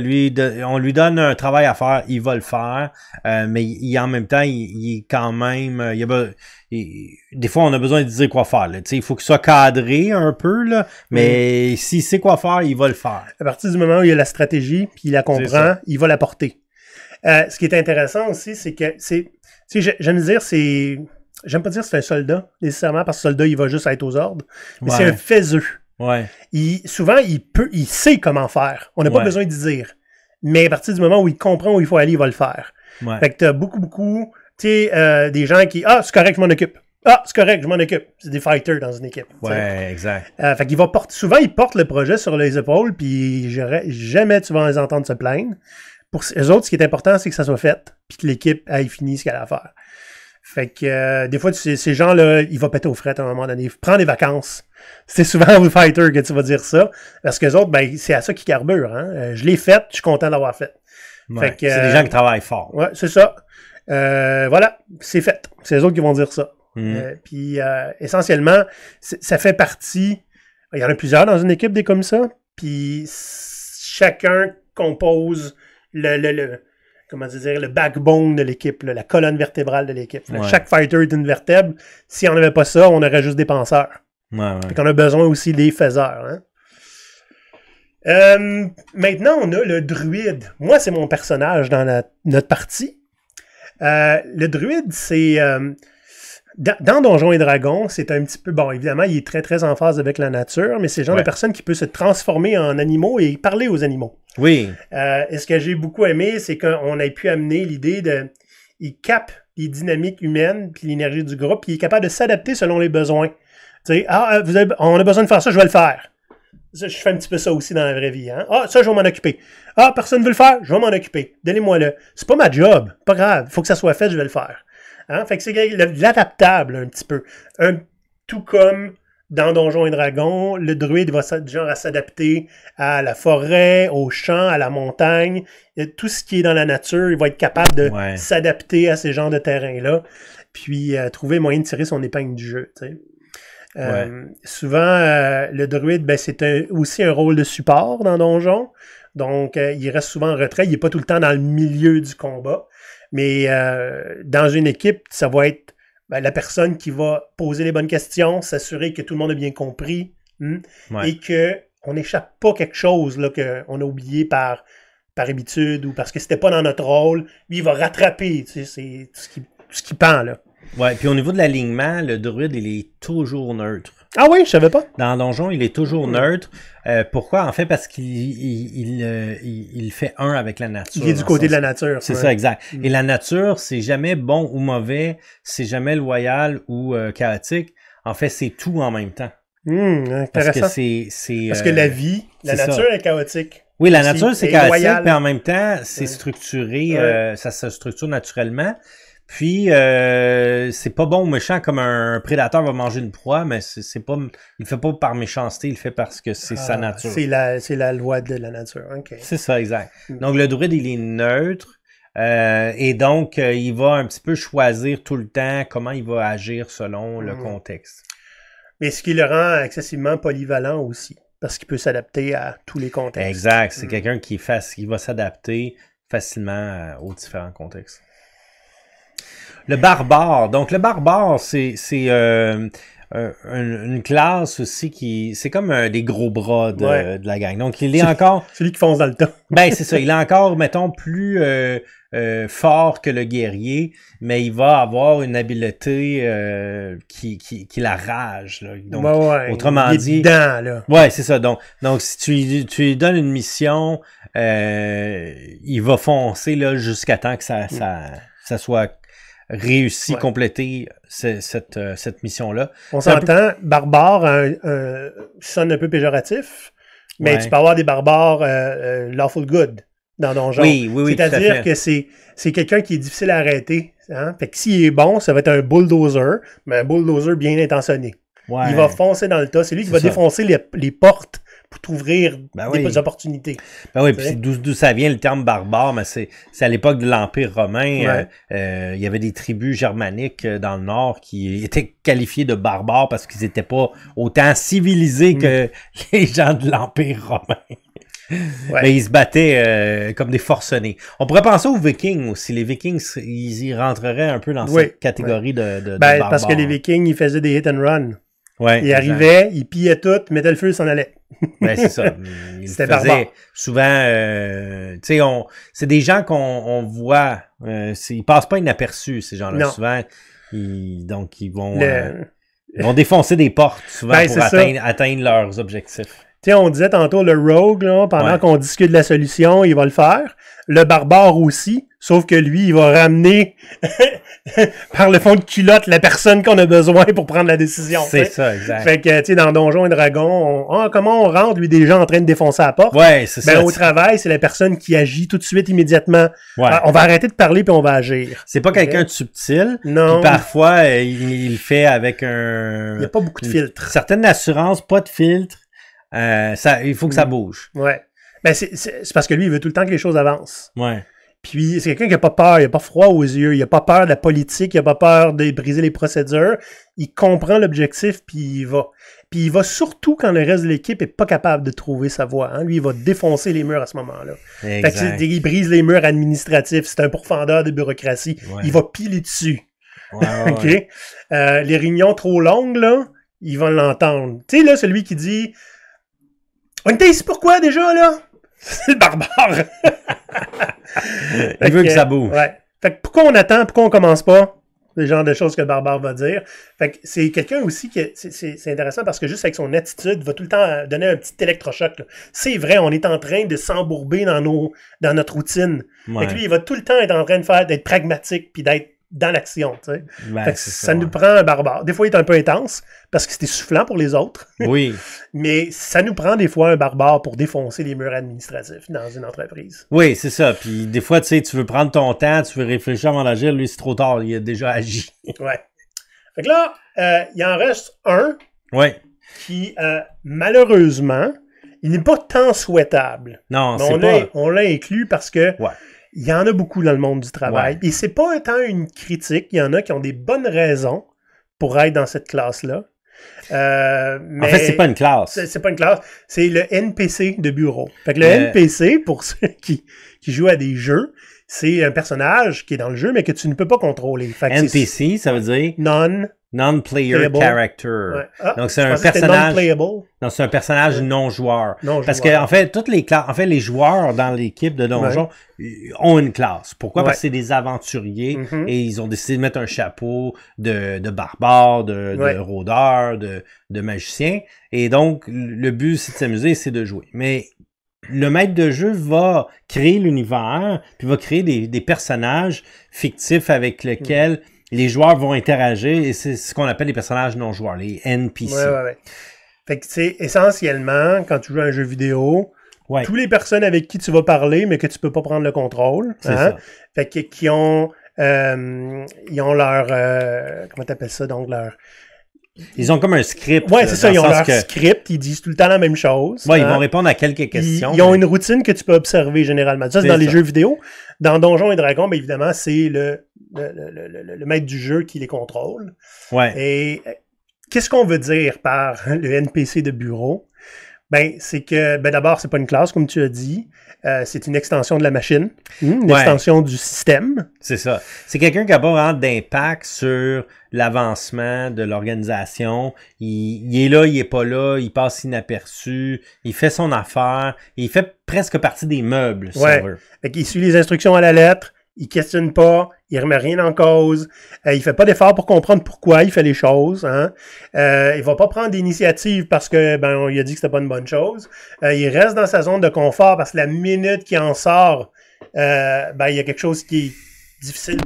on lui donne un travail à faire, il va le faire, mais en même temps, il est quand même... des fois, on a besoin de dire quoi faire. Là. Il faut qu'il soit cadré un peu, là, mais s'il sait quoi faire, il va le faire. À partir du moment où il y a la stratégie, puis il la comprend, il va la porter. Ce qui est intéressant aussi, c'est que... j'aime dire, c'est... J'aime pas dire que c'est un soldat, nécessairement, parce que le soldat, il va juste être aux ordres. Mais c'est un faiseux. Ouais. Souvent, il sait comment faire. On n'a pas besoin de dire. Mais à partir du moment où il comprend où il faut aller, il va le faire. Ouais. Fait que t'as beaucoup, tu sais, des gens qui, c'est correct, je m'en occupe. C'est correct, je m'en occupe. C'est des fighters dans une équipe. Ouais, t'sais. Exact. Fait qu'il va souvent, il porte le projet sur les épaules, puis jamais tu vas les entendre se plaindre. Pour eux autres, ce qui est important, c'est que ça soit fait, puis que l'équipe aille fini ce qu'elle a à faire. Fait que des fois, ces gens-là, il va péter aux frettes à un moment donné. Prends des vacances. C'est souvent aux fighters que tu vas dire ça. Parce que les autres, ben, c'est à ça qu'ils carburent. Hein? Je l'ai fait, je suis content de l'avoir fait. Ouais, fait que, c'est des gens qui travaillent fort. Ouais, c'est ça. Voilà, c'est fait. C'est les autres qui vont dire ça. Puis essentiellement, ça fait partie... Il y en a plusieurs dans une équipe des comme ça. Puis chacun compose le backbone de l'équipe, la colonne vertébrale de l'équipe. Ouais. Chaque fighter est une vertèbre. Si on n'avait pas ça, on aurait juste des penseurs. Ouais. Fait qu'on a besoin aussi des faiseurs. Hein? Maintenant, on a le druide. Moi, c'est mon personnage dans notre partie. Le druide, c'est... dans Donjons et Dragons, c'est un petit peu... Bon, évidemment, il est très, très en phase avec la nature, mais c'est le genre de personne qui peut se transformer en animaux et parler aux animaux. Oui. Et ce que j'ai beaucoup aimé, c'est qu'on ait pu amener l'idée de... Il capte les dynamiques humaines puis l'énergie du groupe, puis il est capable de s'adapter selon les besoins. Tu sais, on a besoin de faire ça, je vais le faire. Ça, je fais un petit peu ça aussi dans la vraie vie. Hein? Ça, je vais m'en occuper. Personne ne veut le faire, je vais m'en occuper. Donnez-moi-le. C'est pas ma job, pas grave. Il faut que ça soit fait, je vais le faire. Hein? Fait que c'est l'adaptable un petit peu. Tout comme dans Donjons et Dragons, le druide va genre à s'adapter à la forêt, au champ, à la montagne. Tout ce qui est dans la nature, il va être capable de s'adapter à ces genres de terrains-là. Puis trouver moyen de tirer son épingle du jeu. Tu sais. Souvent, le druide, ben, c'est aussi un rôle de support dans Donjon. Donc, il reste souvent en retrait. Il n'est pas tout le temps dans le milieu du combat. Mais dans une équipe, ça va être la personne qui va poser les bonnes questions, s'assurer que tout le monde a bien compris et que on n'échappe pas quelque chose là, qu'on a oublié par habitude ou parce que c'était pas dans notre rôle. Lui, il va rattraper, tu sais, c'est tout ce qui pend, là. Ouais, puis au niveau de l'alignement, le druide, il est toujours neutre. Ah oui, je savais pas. Dans Donjon, il est toujours neutre. Pourquoi? En fait, parce qu'il fait un avec la nature. Il est du côté de la nature. C'est ça, exact. Et la nature, c'est jamais bon ou mauvais, c'est jamais loyal ou chaotique. En fait, c'est tout en même temps. Intéressant. Parce que parce que la vie, la nature est chaotique. Oui, la nature, c'est chaotique, mais en même temps, c'est structuré, ça se structure naturellement. Puis, c'est pas bon ou méchant comme un prédateur va manger une proie, mais c'est pas, il le fait pas par méchanceté, il le fait parce que c'est sa nature. C'est la loi de la nature, ok. C'est ça, exact. Donc, le druide, il est neutre, et donc, il va un petit peu choisir tout le temps comment il va agir selon le contexte. Mais ce qui le rend excessivement polyvalent aussi. Parce qu'il peut s'adapter à tous les contextes. Exact. C'est quelqu'un qui va s'adapter facilement aux différents contextes. Le barbare. Donc, le barbare, c'est une classe aussi c'est comme des gros bras de la gang. Donc, il est encore... Celui qui fonce dans le temps. Ben, c'est ça. Il est encore, mettons, plus fort que le guerrier, mais il va avoir une habileté qui la rage. Là. Donc, autrement il est dit... dedans, là. Ouais, c'est ça. Donc si tu lui donnes une mission, il va foncer là jusqu'à temps que ça soit réussi, compléter cette mission-là. On s'entend, barbare sonne un peu péjoratif, mais tu peux avoir des barbares lawful good dans Donjon. Oui, c'est-à-dire que c'est quelqu'un qui est difficile à arrêter. Hein? Fait que s'il est bon, ça va être un bulldozer, mais un bulldozer bien intentionné. Ouais. Il va foncer dans le tas. C'est lui qui va défoncer les portes pour t'ouvrir des opportunités. Ben oui, puis d'où ça vient le terme barbare, mais c'est à l'époque de l'Empire romain. Il y avait des tribus germaniques dans le nord qui étaient qualifiées de barbares parce qu'ils n'étaient pas autant civilisés que les gens de l'Empire romain. Mais ils se battaient comme des forcenés. On pourrait penser aux Vikings aussi. Les Vikings, ils y rentreraient un peu dans cette catégorie de barbares. Parce que les Vikings, ils faisaient des hit and run. Ouais, ils arrivaient, ils pillaient tout, mettaient le feu, ils s'en allaient. Ben, c'est ça. C'était barbare. Souvent, tu sais, c'est des gens qu'on voit, ils passent pas inaperçus, ces gens-là. Non. Souvent, ils vont défoncer des portes, souvent, pour atteindre leurs objectifs. Tu sais, on disait tantôt le rogue, là, pendant qu'on discute de la solution, il va le faire. Le barbare aussi, sauf que lui, il va ramener par le fond de culotte la personne qu'on a besoin pour prendre la décision. C'est ça, exact. Fait que, tu sais, dans Donjons et Dragons, comment on rentre, lui, des gens en train de défoncer la porte? Ouais, c'est ça. Au travail, c'est la personne qui agit tout de suite, immédiatement. Ouais. On va arrêter de parler puis on va agir. C'est pas quelqu'un de subtil. Non. Puis parfois, il le fait avec un... Il n'y a pas beaucoup de filtres. Certaines assurances, pas de filtre. Il faut que ça bouge. Ouais. Ben, c'est parce que lui, il veut tout le temps que les choses avancent. Ouais. Puis c'est quelqu'un qui a pas peur, il a pas froid aux yeux, il a pas peur de la politique, il a pas peur de briser les procédures. Il comprend l'objectif, puis il va. Puis il va surtout quand le reste de l'équipe est pas capable de trouver sa voie. Hein. Lui, il va défoncer les murs à ce moment-là. Fait que il brise les murs administratifs, c'est un pourfendeur de bureaucratie. Ouais. Il va piler dessus. Ouais. OK? Les réunions trop longues, là, ils vont l'entendre. Tu sais, là, celui qui dit... On était ici pourquoi déjà, là? C'est le barbare. Il veut que ça bouge. Ouais. Fait que pourquoi on attend, pourquoi on commence pas? C'est le genre de choses que le barbare va dire. Fait que c'est quelqu'un aussi qui c'est intéressant parce que juste avec son attitude, il va tout le temps donner un petit électrochoc. Là. C'est vrai, on est en train de s'embourber dans notre routine. Ouais. Fait que lui, il va tout le temps être en train d'être pragmatique puis d'être dans l'action, tu sais. Ben, fait que ça nous prend un barbare. Des fois, il est un peu intense parce que c'est essoufflant pour les autres. Oui. Mais ça nous prend des fois un barbare pour défoncer les murs administratifs dans une entreprise. Oui, c'est ça. Puis des fois, tu sais, tu veux prendre ton temps, tu veux réfléchir avant d'agir. Lui, c'est trop tard. Il a déjà agi. Ouais. Fait que là, il en reste un. Ouais. Qui, malheureusement, il n'est pas tant souhaitable. Non, mais on l'a inclus parce que ouais. Il y en a beaucoup dans le monde du travail. Ouais. Et c'est pas tant une critique. Il y en a qui ont des bonnes raisons pour être dans cette classe-là. Mais en fait, c'est pas une classe. C'est pas une classe. C'est le NPC de bureau. Fait que le NPC, pour ceux qui jouent à des jeux, c'est un personnage qui est dans le jeu, mais que tu ne peux pas contrôler. Fait que NPC, ça veut dire? Non-player Playable. character. Ouais. Ah, Donc, c'est je un pensais que c'était personnage. non-playable. Non, c'est un personnage non-joueur. Non Parce joueur. que, en fait, toutes les classes, en fait, les joueurs dans l'équipe de donjon ont une classe. Pourquoi? Parce que c'est des aventuriers Mhm. et ils ont décidé de mettre un chapeau de barbare, de rôdeur, de magicien. Et donc, le but, c'est de s'amuser, c'est de jouer. Mais le maître de jeu va créer l'univers, puis va créer des personnages fictifs avec lesquels les joueurs vont interagir, et c'est ce qu'on appelle les personnages non-joueurs, les NPC. Ouais. Fait que, tu sais, essentiellement, quand tu joues à un jeu vidéo, tous les personnes avec qui tu vas parler, mais que tu peux pas prendre le contrôle, c'est ça. Fait que, ils ont leur... comment t'appelles ça? Donc, leur... Ils ont comme un script. Ouais, c'est ça, ils ont leur script, ils disent tout le temps la même chose. Ouais, ils vont répondre à quelques questions. Ils ont une routine que tu peux observer généralement. Ça, c'est dans les jeux vidéo. Dans Donjons et Dragons, bien évidemment, c'est le maître du jeu qui les contrôle. Ouais. Et qu'est-ce qu'on veut dire par le NPC de bureau? Ben, c'est que, d'abord, c'est pas une classe, comme tu as dit. C'est une extension de la machine. Une extension du système. C'est ça. C'est quelqu'un qui n'a pas vraiment d'impact sur l'avancement de l'organisation. Il est là, il est pas là, il passe inaperçu, il fait son affaire, il fait presque partie des meubles, si on veut. Fait qu'il suit les instructions à la lettre, il questionne pas, il remet rien en cause, il fait pas d'effort pour comprendre pourquoi il fait les choses, hein. Il va pas prendre d'initiative parce que on lui a dit que c'était pas une bonne chose. Il reste dans sa zone de confort parce que la minute qu'il en sort, il y a quelque chose qui est difficile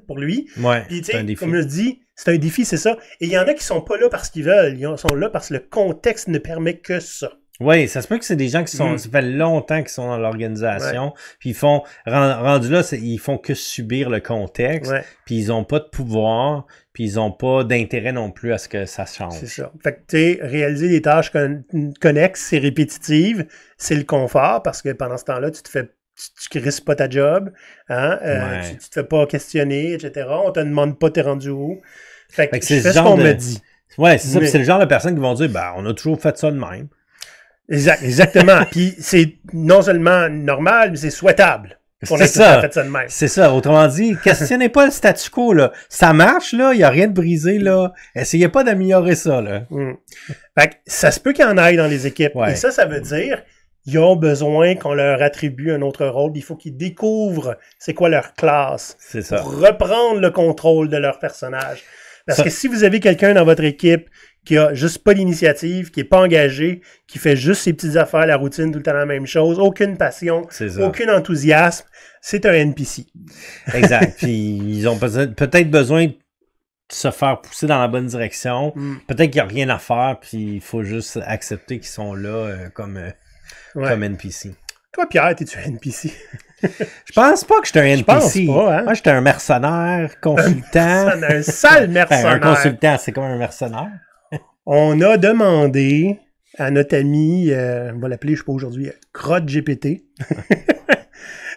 pour lui. Ouais, puis, c'est un défi. Comme je dis, c'est un défi, c'est ça. Et il y en a qui sont pas là parce qu'ils veulent, ils sont là parce que le contexte ne permet que ça. Oui, ça se peut que c'est des gens qui sont, ça fait longtemps qu'ils sont dans l'organisation, puis ils font, rendu là, ils font que subir le contexte, puis ils ont pas de pouvoir, puis ils ont pas d'intérêt non plus à ce que ça change. C'est ça. Fait que, tu sais, réaliser des tâches connexes et répétitives, c'est le confort, parce que pendant ce temps-là, tu crisses pas ta job, hein, tu te fais pas questionner, etc. On te demande pas t'es rendu où. Fait que je fais ce qu'on me dit. Ouais, c'est ça, c'est le genre de personnes qui vont dire, on a toujours fait ça de même. Exactement. Puis c'est non seulement normal, mais c'est souhaitable. C'est ça. C'est ça. Autrement dit, questionnez pas le statu quo, là. Ça marche, là. Il n'y a rien de brisé, là. Essayez pas d'améliorer ça, là. Fait que ça se peut qu'il y en aille dans les équipes. Et ça veut dire ils ont besoin qu'on leur attribue un autre rôle. Il faut qu'ils découvrent c'est quoi leur classe. C'est ça. Pour reprendre le contrôle de leur personnage. Parce que si vous avez quelqu'un dans votre équipe qui a juste pas d'initiative, qui est pas engagé, qui fait juste ses petites affaires, la routine, tout le temps la même chose, aucune passion, aucun enthousiasme, c'est un NPC. Exact. Puis ils ont peut-être besoin de se faire pousser dans la bonne direction. Peut-être qu'il n'y a rien à faire, puis il faut juste accepter qu'ils sont là comme NPC. Toi, Pierre, t'es-tu un NPC? Je pense pas que je suis un NPC. Je pense pas, hein? Moi, j'étais un mercenaire, consultant. Un sale mercenaire. Un consultant, c'est comme un mercenaire. On a demandé à notre ami, on va l'appeler, je sais pas aujourd'hui, Crotte GPT,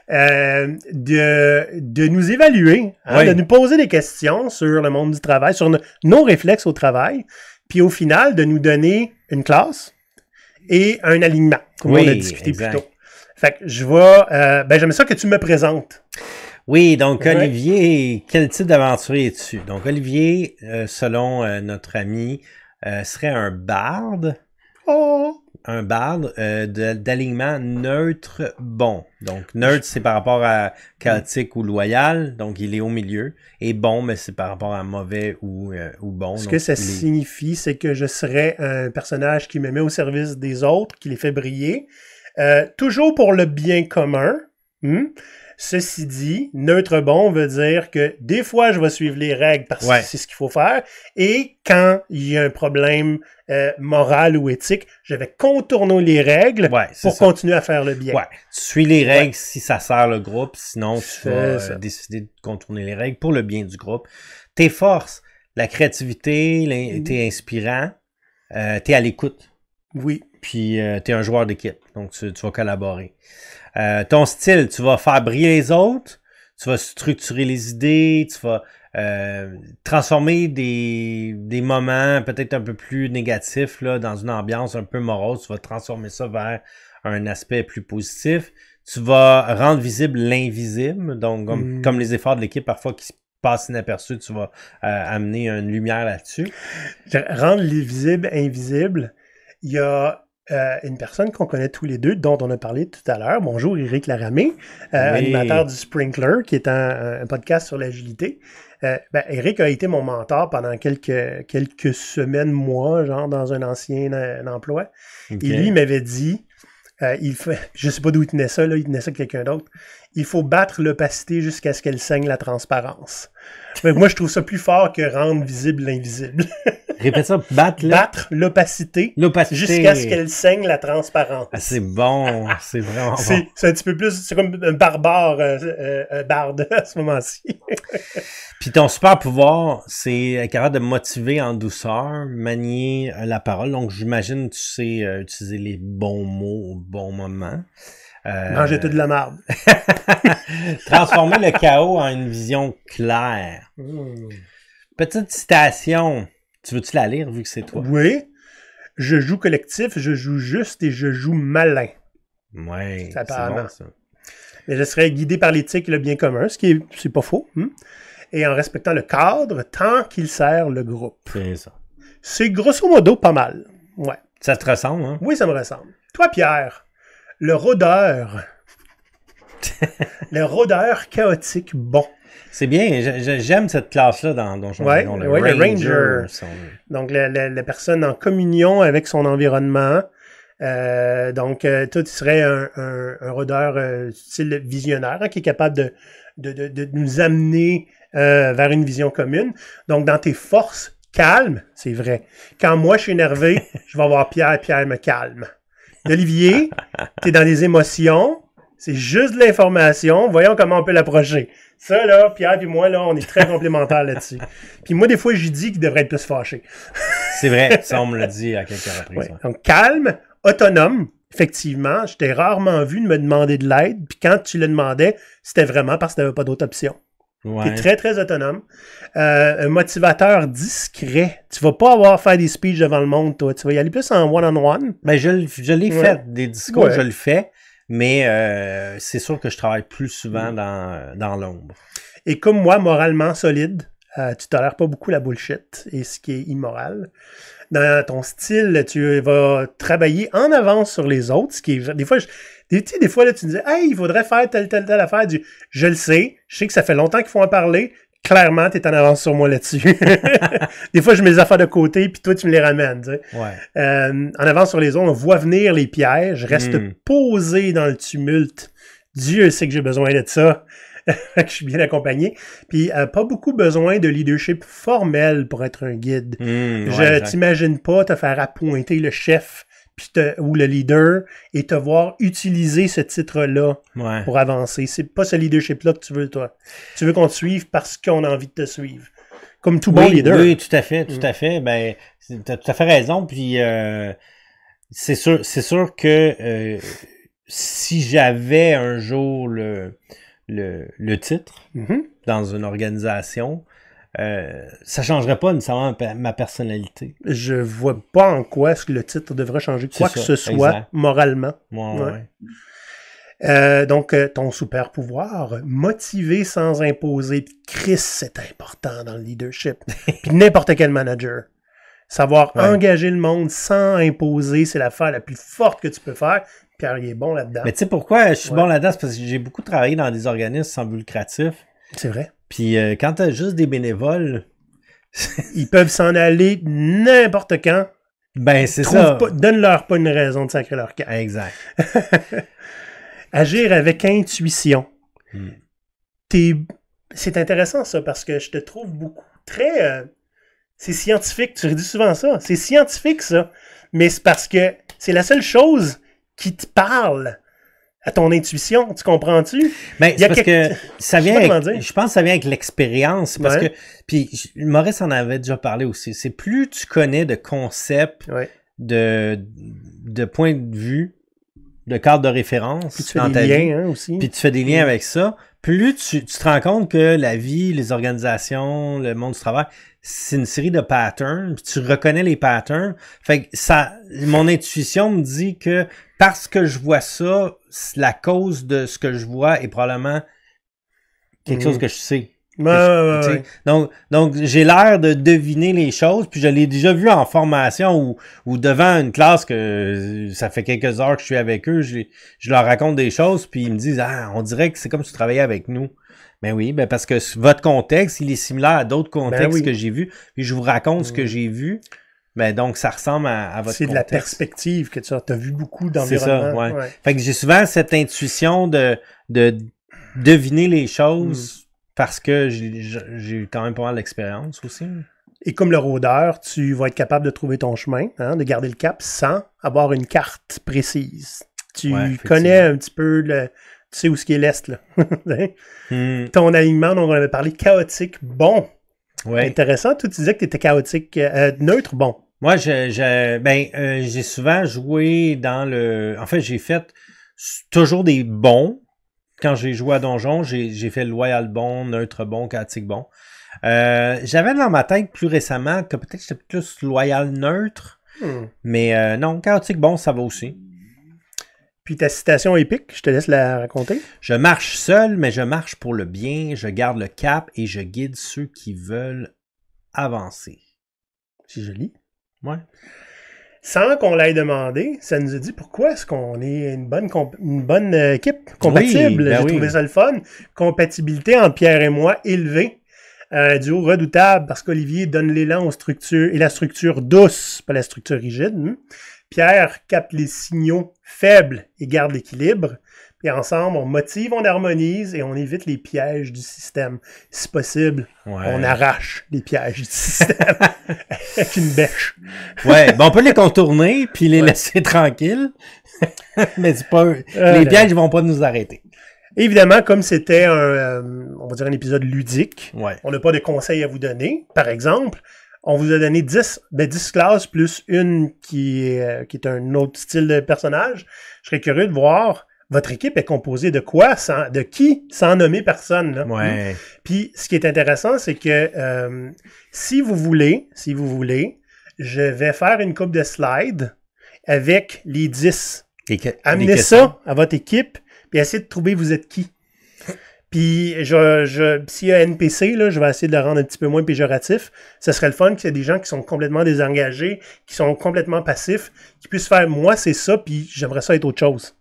de nous évaluer, de nous poser des questions sur le monde du travail, sur nos réflexes au travail, puis au final, de nous donner une classe et un alignement, comme on a discuté plus tôt. Fait que je vais... j'aimerais ça que tu me présentes. Oui, donc Olivier, quel type d'aventurier es-tu? Donc Olivier, selon notre ami, serait un barde. Un barde d'alignement neutre bon. Donc neutre, c'est par rapport à chaotique ou loyal, donc il est au milieu. Et bon, mais c'est par rapport à mauvais ou bon. Ce que ça signifie, c'est que je serais un personnage qui me met au service des autres, qui les fait briller. Toujours pour le bien commun. Ceci dit, neutre bon veut dire que des fois, je vais suivre les règles parce que c'est ce qu'il faut faire. Et quand il y a un problème moral ou éthique, je vais contourner les règles pour continuer à faire le bien. Tu suis les règles si ça sert le groupe, sinon tu vas décider de contourner les règles pour le bien du groupe. Tes forces, la créativité, t'es inspirant, t'es à l'écoute. Oui. Puis t'es un joueur d'équipe, donc tu vas collaborer. Ton style, tu vas faire briller les autres, tu vas structurer les idées, tu vas transformer des moments peut-être un peu plus négatifs là, dans une ambiance un peu morose, tu vas transformer ça vers un aspect plus positif. Tu vas rendre visible l'invisible, donc comme les efforts de l'équipe parfois qui passe inaperçu, tu vas amener une lumière là-dessus. Rendre visible invisible, il y a une personne qu'on connaît tous les deux, dont on a parlé tout à l'heure. Bonjour, Éric Laramé, animateur du Sprinkler, qui est un podcast sur l'agilité. Éric a été mon mentor pendant quelques semaines, mois, genre dans un ancien emploi. Okay. Et lui, il m'avait dit, je sais pas d'où il tenait ça, là, il tenait ça avec quelqu'un d'autre. Il faut battre l'opacité jusqu'à ce qu'elle saigne la transparence. Mais moi, je trouve ça plus fort que rendre visible l'invisible. Répète ça, battre l'opacité jusqu'à ce qu'elle saigne la transparence. Ah, c'est bon, c'est vraiment bon. C'est un petit peu plus, c'est comme un barbare barde à ce moment-ci. Puis ton super pouvoir, c'est être capable de motiver en douceur, manier la parole. Donc j'imagine que tu sais utiliser les bons mots au bon moment. Manger toute de la marde. Transformer le chaos en une vision claire. Petite citation. Tu veux-tu la lire vu que c'est toi? Oui. Je joue collectif, je joue juste et je joue malin. Oui, c'est bon, ça. Mais je serai guidé par l'éthique et le bien commun, c'est pas faux. Et en respectant le cadre tant qu'il sert le groupe. C'est ça. C'est grosso modo pas mal. Ouais. Ça te ressemble, hein? Oui, ça me ressemble. Toi, Pierre, le rôdeur. Le rôdeur chaotique bon. C'est bien, j'aime cette classe-là dans Donjon Dragon. Le Ranger. Donc, la personne en communion avec son environnement. Donc, toi, tu serais un rôdeur style visionnaire, hein, qui est capable de nous amener vers une vision commune. Donc, dans tes forces, calme, c'est vrai. Quand moi, je suis énervé, je vais voir Pierre me calme. Olivier, t'es dans les émotions, c'est juste de l'information, voyons comment on peut l'approcher. Ça, là, Pierre et moi, là, on est très complémentaires là-dessus. Puis moi, des fois, je dis qu'il devrait être plus fâché. C'est vrai, ça, on me l'a dit à quelques reprises. Ouais. Donc, calme, autonome, effectivement. Je t'ai rarement vu me demander de l'aide, puis quand tu le demandais, c'était vraiment parce que tu n'avais pas d'autre option. Ouais. T'es très, très autonome. Un motivateur discret. Tu vas pas avoir à faire des speeches devant le monde, toi. Tu vas y aller plus en one-on-one. Ben, je l'ai fait. Des discours, je le fais. Mais c'est sûr que je travaille plus souvent dans l'ombre. Et comme moi, moralement solide, tu tolères pas beaucoup la bullshit et ce qui est immoral. Dans ton style, tu vas travailler en avance sur les autres, ce qui est des fois... Des fois, là, tu me disais, hey, il faudrait faire telle affaire. Je le sais, je sais que ça fait longtemps qu'il faut en parler. Clairement, tu es en avance sur moi là-dessus. Des fois, je mets les affaires de côté, puis toi, tu me les ramènes. Tu sais. En avance sur les autres, on voit venir les pièges, je reste posé dans le tumulte. Dieu sait que j'ai besoin de ça. Je suis bien accompagné. Puis, pas beaucoup besoin de leadership formel pour être un guide. Je t'imagine pas te faire appointer le chef ou le leader et te voir utiliser ce titre-là pour avancer. C'est pas ce leadership-là que tu veux, toi. Tu veux qu'on te suive parce qu'on a envie de te suivre. Comme tout bon leader. Oui, tout à fait, tout à fait. Ben, t'as tout à fait raison. Puis c'est sûr que si j'avais un jour le titre dans une organisation, ça changerait pas nécessairement ma personnalité. Je vois pas en quoi est-ce que le titre devrait changer quoi que ce soit moralement. Donc, ton super pouvoir, motiver sans imposer. Chris, c'est important dans le leadership. Puis n'importe quel manager. Savoir engager le monde sans imposer, c'est l'affaire la plus forte que tu peux faire. Pierre, il est bon là-dedans. Mais tu sais pourquoi je suis bon là-dedans? C'est parce que j'ai beaucoup travaillé dans des organismes sans but lucratif. C'est vrai. Puis quand t'as juste des bénévoles... Ils peuvent s'en aller n'importe quand. Ben, c'est ça. Donne-leur pas une raison de sacrer leur camp. Exact. Agir avec intuition. C'est intéressant, ça, parce que je te trouve beaucoup très... c'est scientifique. Tu redis souvent ça. C'est scientifique, ça. Mais c'est parce que c'est la seule chose qui te parle à ton intuition, tu comprends-tu? Ben, c'est parce que ça vient je pense que ça vient avec l'expérience, parce que, puis Maurice en avait déjà parlé aussi, c'est plus tu connais de concepts, de points de vue, de cadre de référence puis tu fais des liens, aussi. Puis tu fais des liens avec ça, plus tu te rends compte que la vie, les organisations, le monde du travail, c'est une série de patterns, puis tu reconnais les patterns. Fait que mon intuition me dit que parce que je vois ça, la cause de ce que je vois est probablement quelque chose que je sais. Ouais. Donc j'ai l'air de deviner les choses, puis je l'ai déjà vu en formation ou devant une classe que ça fait quelques heures que je suis avec eux, je leur raconte des choses, puis ils me disent « Ah, on dirait que c'est comme si tu travaillais avec nous. » Ben oui, ben parce que votre contexte, il est similaire à d'autres contextes que j'ai vus, puis je vous raconte ce que j'ai vu. Ben donc, ça ressemble à votre contexte. C'est de la perspective que tu as vu beaucoup d'environnements. C'est ça, ouais. Fait que j'ai souvent cette intuition de deviner les choses parce que j'ai quand même pas mal d'expérience aussi. Et comme le rôdeur, tu vas être capable de trouver ton chemin, hein, de garder le cap sans avoir une carte précise. Tu connais un petit peu tu sais où ce qui est l'Est, là. Ton alignement, dont on avait parlé, chaotique, bon. Ouais. Intéressant. Toi, tu disais que tu étais chaotique, neutre, bon. Moi, j'ai souvent joué dans le... En fait, j'ai fait toujours des bons. Quand j'ai joué à Donjon, j'ai fait loyal bon, neutre bon, chaotique bon. J'avais dans ma tête plus récemment que peut-être j'étais plus loyal neutre. Mais non, chaotique bon, ça va aussi. Puis ta citation épique, je te laisse la raconter. Je marche seul, mais je marche pour le bien. Je garde le cap et je guide ceux qui veulent avancer. C'est joli. Ouais. Sans qu'on l'ait demandé, ça nous a dit pourquoi est-ce qu'on est une bonne équipe compatible. J'ai trouvé ça le fun. Compatibilité entre Pierre et moi élevée. Duo redoutable parce qu'Olivier donne l'élan aux structures et la structure douce, pas la structure rigide. Pierre capte les signaux faibles et garde l'équilibre. Puis ensemble, on motive, on harmonise et on évite les pièges du système. Si possible, on arrache les pièges du système avec une bêche. Ouais, ben on peut les contourner puis les laisser tranquilles. Mais c'est pas les pièges ne vont pas nous arrêter. Évidemment, comme c'était on va dire un épisode ludique, on n'a pas de conseils à vous donner. Par exemple, on vous a donné 10 classes plus une qui est un autre style de personnage. Je serais curieux de voir, votre équipe est composée de quoi? De qui? Sans nommer personne. Là. Ouais. Puis, ce qui est intéressant, c'est que si vous voulez, je vais faire une coupe de slides avec les 10. Amenez ça à votre équipe, puis essayez de trouver vous êtes qui. Puis, s'il y a NPC, là, je vais essayer de le rendre un petit peu moins péjoratif. Ce serait le fun qu'il y ait des gens qui sont complètement désengagés, qui sont complètement passifs, qui puissent faire « moi, c'est ça, puis j'aimerais ça être autre chose ».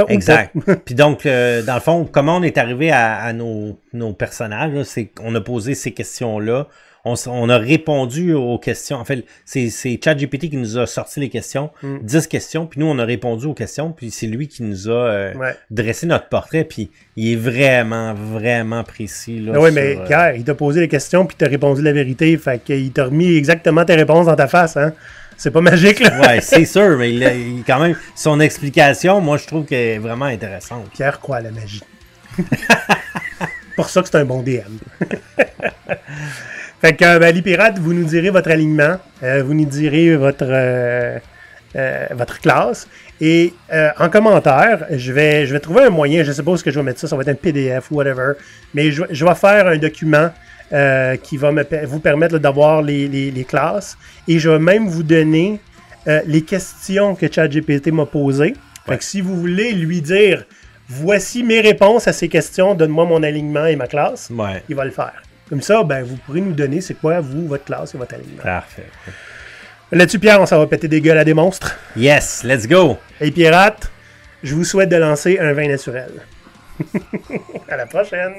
Exact. Puis donc, dans le fond, comment on est arrivé à nos personnages, là, c'est qu'on a posé ces questions-là. On a répondu aux questions. En fait, c'est ChatGPT qui nous a sorti les questions, 10 questions, puis nous, on a répondu aux questions, puis c'est lui qui nous a dressé notre portrait, puis il est vraiment, vraiment précis. Là, oui, mais Pierre, il t'a posé les questions, puis t'as répondu la vérité, fait qu'il t'a remis exactement tes réponses dans ta face, hein? C'est pas magique, là. Ouais, c'est sûr, mais il quand même, son explication, moi, je trouve qu'elle est vraiment intéressante. Pierre croit à la magie. Pour ça que c'est un bon DM. Fait que, les pirates, vous nous direz votre alignement, vous nous direz votre classe, et en commentaire, je vais trouver un moyen, je sais pas où est-ce que je vais mettre ça, ça va être un PDF ou whatever, mais je vais faire un document qui va vous permettre d'avoir les classes, et je vais même vous donner les questions que ChatGPT m'a posées. Fait que si vous voulez lui dire, voici mes réponses à ces questions, donne-moi mon alignement et ma classe, il va le faire. Comme ça, vous pourrez nous donner c'est quoi, vous, votre classe et votre alignement. Parfait. Là-dessus, Pierre, on s'en va péter des gueules à des monstres. Yes, let's go! Et pirates, je vous souhaite de lancer un vin naturel. À la prochaine!